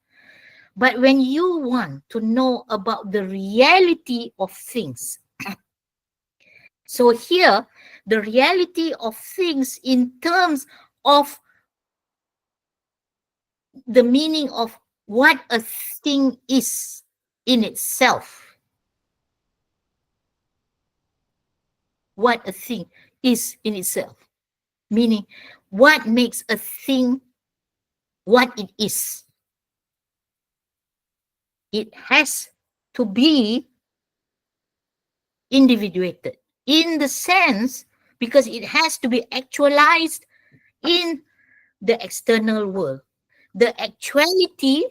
But when you want to know about the reality of things, so here, the reality of things in terms of the meaning of what a thing is in itself. What a thing is in itself. Meaning, what makes a thing what it is. It has to be individuated in the sense because it has to be actualized in the external world. The actuality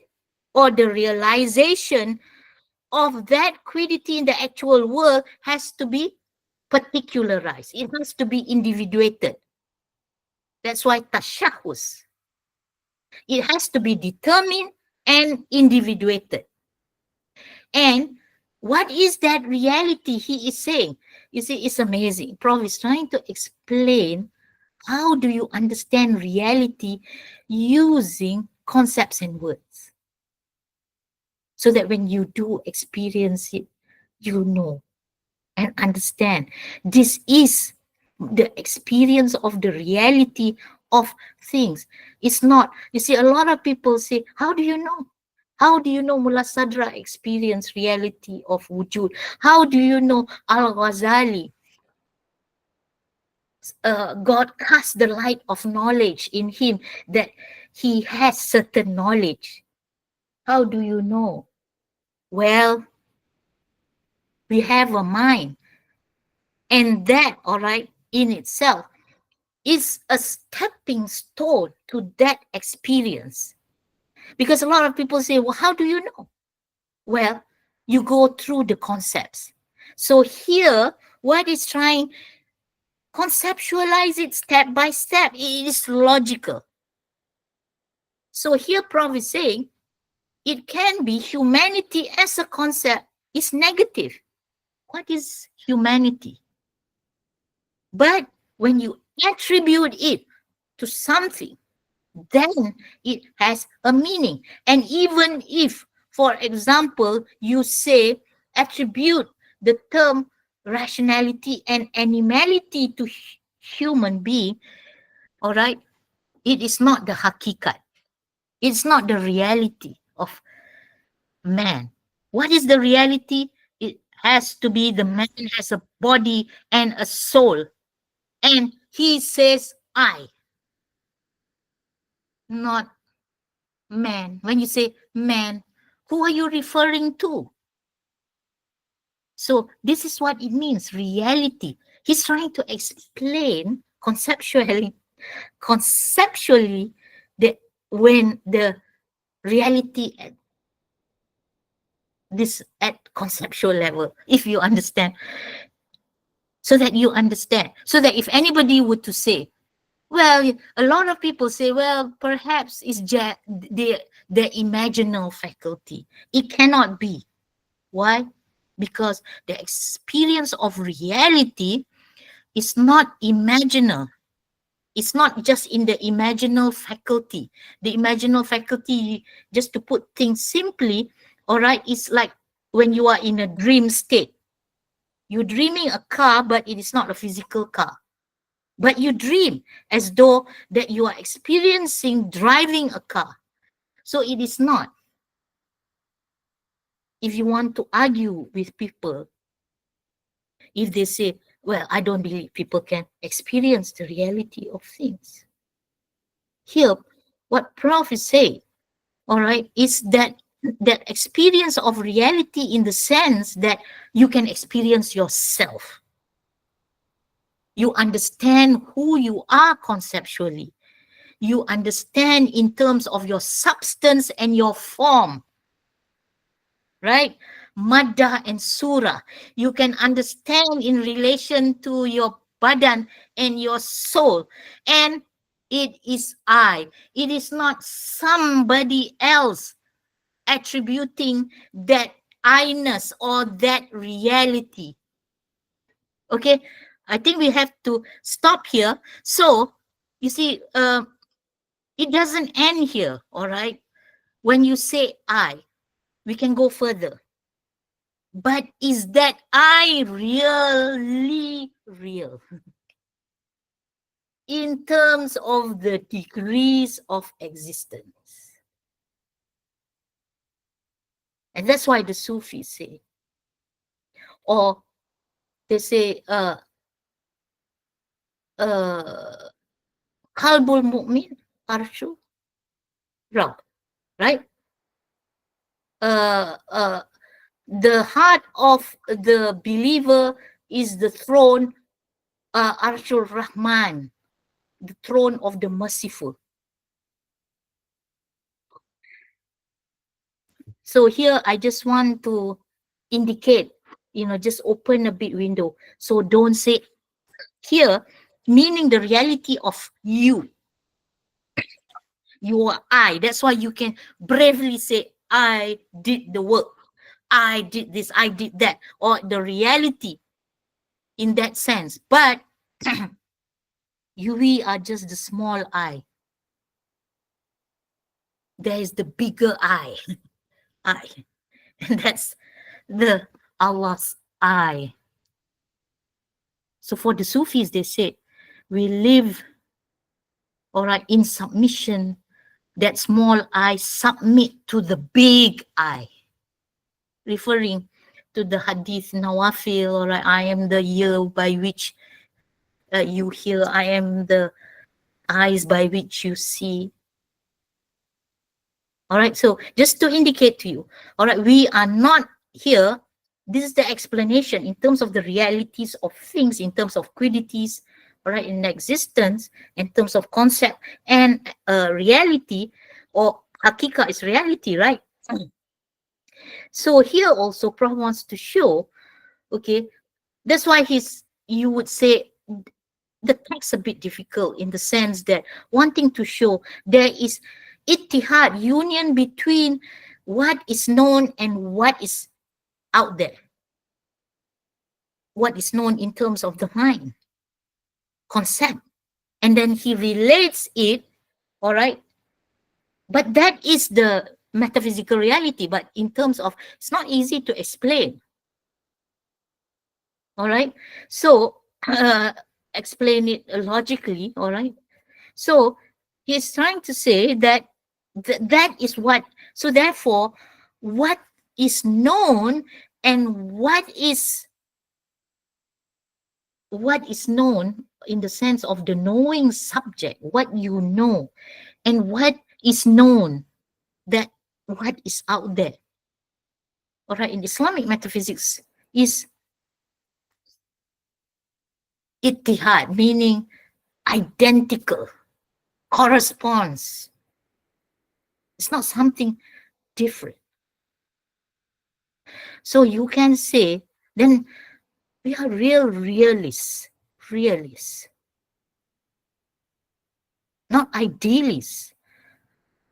or the realization of that quality in the actual world has to be particularized. It has to be individuated. That's why tashahus. It has to be determined and individuated. And what is that reality he is saying? You see, it's amazing. Prof is trying to explain how do you understand reality using concepts and words. So that when you do experience it, you know and understand. This is the experience of the reality of things. It's not, you see, a lot of people say, how do you know? How do you know Mullah Sadra experienced reality of wujud? How do you know Al-Ghazali? God cast the light of knowledge in him that he has certain knowledge. How do you know? Well, we have a mind. And that, all right, in itself is a stepping stone to that experience. Because a lot of people say, well, how do you know? Well, you go through the concepts. So here, what is trying, conceptualize it step by step. It is logical. So here Prof is saying, it can be humanity as a concept is negative. What is humanity? But when you attribute it to something, then it has a meaning. And even if, for example, you say attribute the term rationality and animality to human being, all right, it is not the hakikat. It's not the reality of man. What is the reality? It has to be the man has a body and a soul. And he says, I, not man. When you say man, who are you referring to? So this is what it means, reality. He's trying to explain conceptually, conceptually, when the reality at conceptual level, if you understand, so that you understand, so that if anybody were to say, well, a lot of people say, well, perhaps it's just the imaginal faculty. It cannot be. Why? Because the experience of reality is not imaginal. It's not just in the imaginal faculty. The imaginal faculty, just to put things simply, all right, it's like when you are in a dream state. You're dreaming a car, but it is not a physical car. But you dream as though that you are experiencing driving a car. So it is not. If you want to argue with people, if they say, well, I don't believe people can experience the reality of things. Here, what Prof is saying, all right, is that experience of reality in the sense that you can experience yourself. You understand who you are conceptually. You understand in terms of your substance and your form, right? Madda and surah. You can understand in relation to your badan and your soul. And it is I. It is not somebody else attributing that I-ness or that reality. Okay, I think we have to stop here. So, you see, it doesn't end here, all right? When you say I, we can go further. But is that I really real? In terms of the degrees of existence. And that's why the Sufis say, or they say, Qalbul Mu'min Arshu Rab, right? The heart of the believer is the throne, Arshur Rahman, the throne of the merciful. So here I just want to indicate, just open a bit window. So don't say here, meaning the reality of you. You are I. That's why you can bravely say, I did the work. I did this, I did that. Or the reality in that sense. But we are just the small I. There is the bigger I. I. And that's the Allah's I. So for the Sufis, they say, we live, all right, in submission. That small I submit to the big I. Referring to the hadith Nawafil, all right, I am the ear by which you hear, I am the eyes by which you see. All right, so just to indicate to you, all right, we are not here. This is the explanation in terms of the realities of things, in terms of qualities, all right, in existence, in terms of concept and reality, or hakika is reality, right? So here also, Prof wants to show, okay, that's why you would say the text a bit difficult in the sense that wanting to show there is ittihad, union between what is known and what is out there. What is known in terms of the mind, concept. And then he relates it, all right? But that is the metaphysical reality. But in terms of, it's not easy to explain. All right? So, explain it logically, all right? So, he's trying to say that that is what, so therefore, what is known and what is known in the sense of the knowing subject, what you know, and what is known, that what is out there. All right, in Islamic metaphysics is ittihad, meaning identical, corresponds. It's not something different. So you can say, then we are realists, not idealists.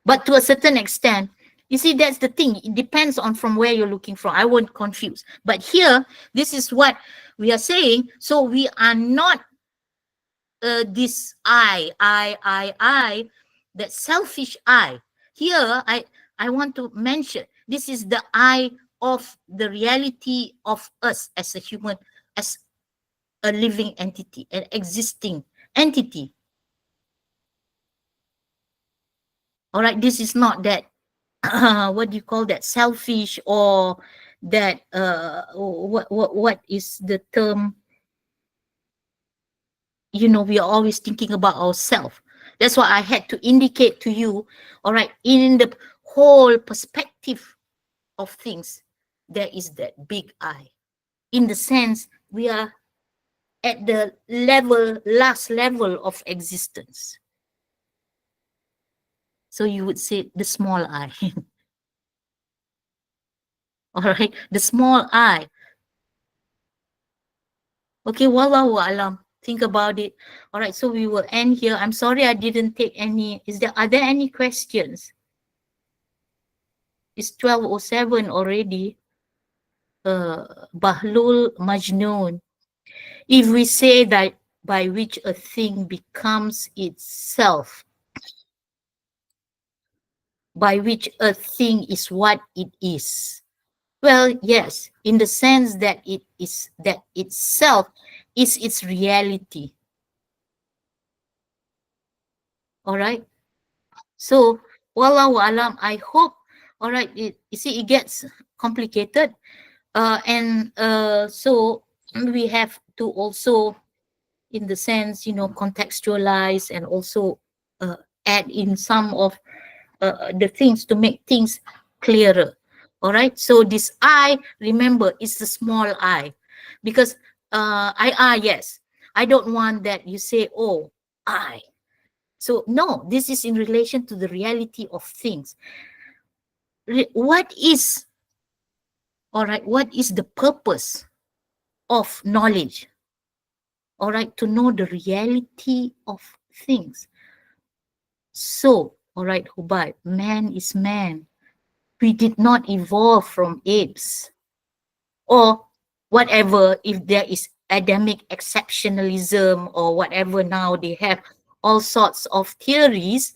But to a certain extent, you see, that's the thing. It depends on from where you're looking from. I won't confuse. But here, this is what we are saying. So we are not this I, that selfish I. Here, I want to mention, this is the I of the reality of us as a human, as a living entity, an existing entity. All right, this is not that, what do you call that, selfish, or that, what is the term? You know, we are always thinking about ourselves. That's why I had to indicate to you, all right, in the whole perspective of things, there is that big I. In the sense, we are at the last level of existence. So you would say the small I. All right, the small I. Okay, wallahu alam. Think about it. All right, so we will end here. I'm sorry I didn't take any. Are there any questions? It's 12:07 already. Bahlul Majnoon. If we say that by which a thing becomes itself, by which a thing is what it is. Well, yes, in the sense that it is, that itself is its reality. All right. So, wallahu alam, I hope, all right, you see, it gets complicated. So we have to also, in the sense, you know, contextualize and also add in some of the things to make things clearer. All right. So this I, remember, is the small I, because yes, I don't want that you say, oh, I. So no, this is in relation to the reality of things. What is, all right, what is the purpose of knowledge? All right, to know the reality of things. So, all right, Hubai, man is man. We did not evolve from apes. Or whatever, if there is Adamic exceptionalism or whatever, now they have all sorts of theories,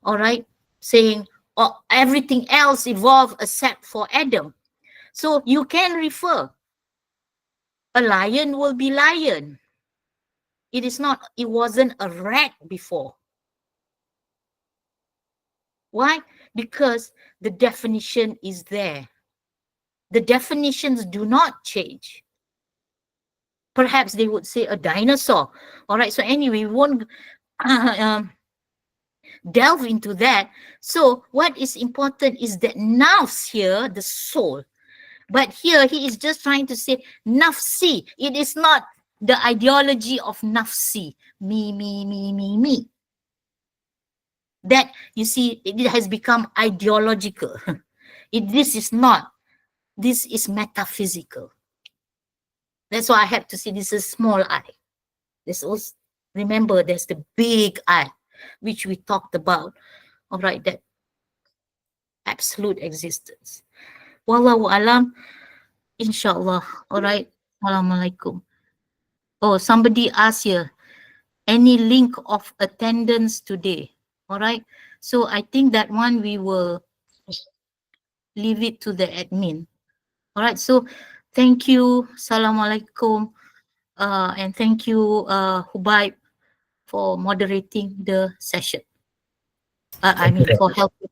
all right, saying, oh, everything else evolved except for Adam. So you can refer, a lion will be lion. It wasn't a rat before. Why? Because the definition is there. The definitions do not change. Perhaps they would say a dinosaur. All right, so anyway, we won't delve into that. So what is important is that nafs here, the soul. But here he is just trying to say nafsi. It is not the ideology of nafsi. Me. That, you see, it has become ideological. This is not. This is metaphysical. That's why I have to say this is small I. This also, remember, there's the big I, which we talked about. All right, that absolute existence. Wallahu alam, inshallah. All right. Assalamualaikum. Oh, somebody asked here, any link of attendance today? All right. So I think that one we will leave it to the admin. All right. So thank you. Assalamualaikum. And thank you, Hubaib, for moderating the session. For helping.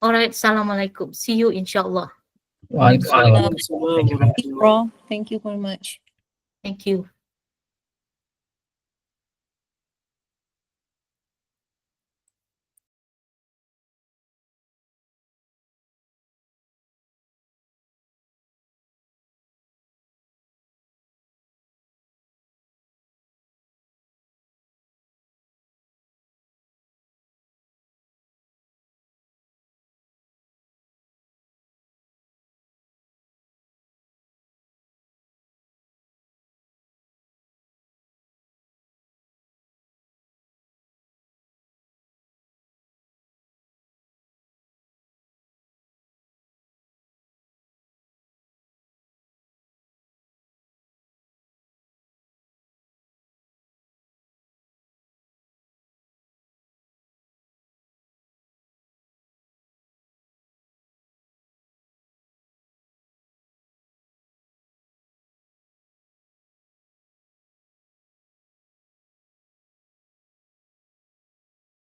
All right. Assalamualaikum. See you, inshallah. Thank you, Prof. Thank you very much. Thank you.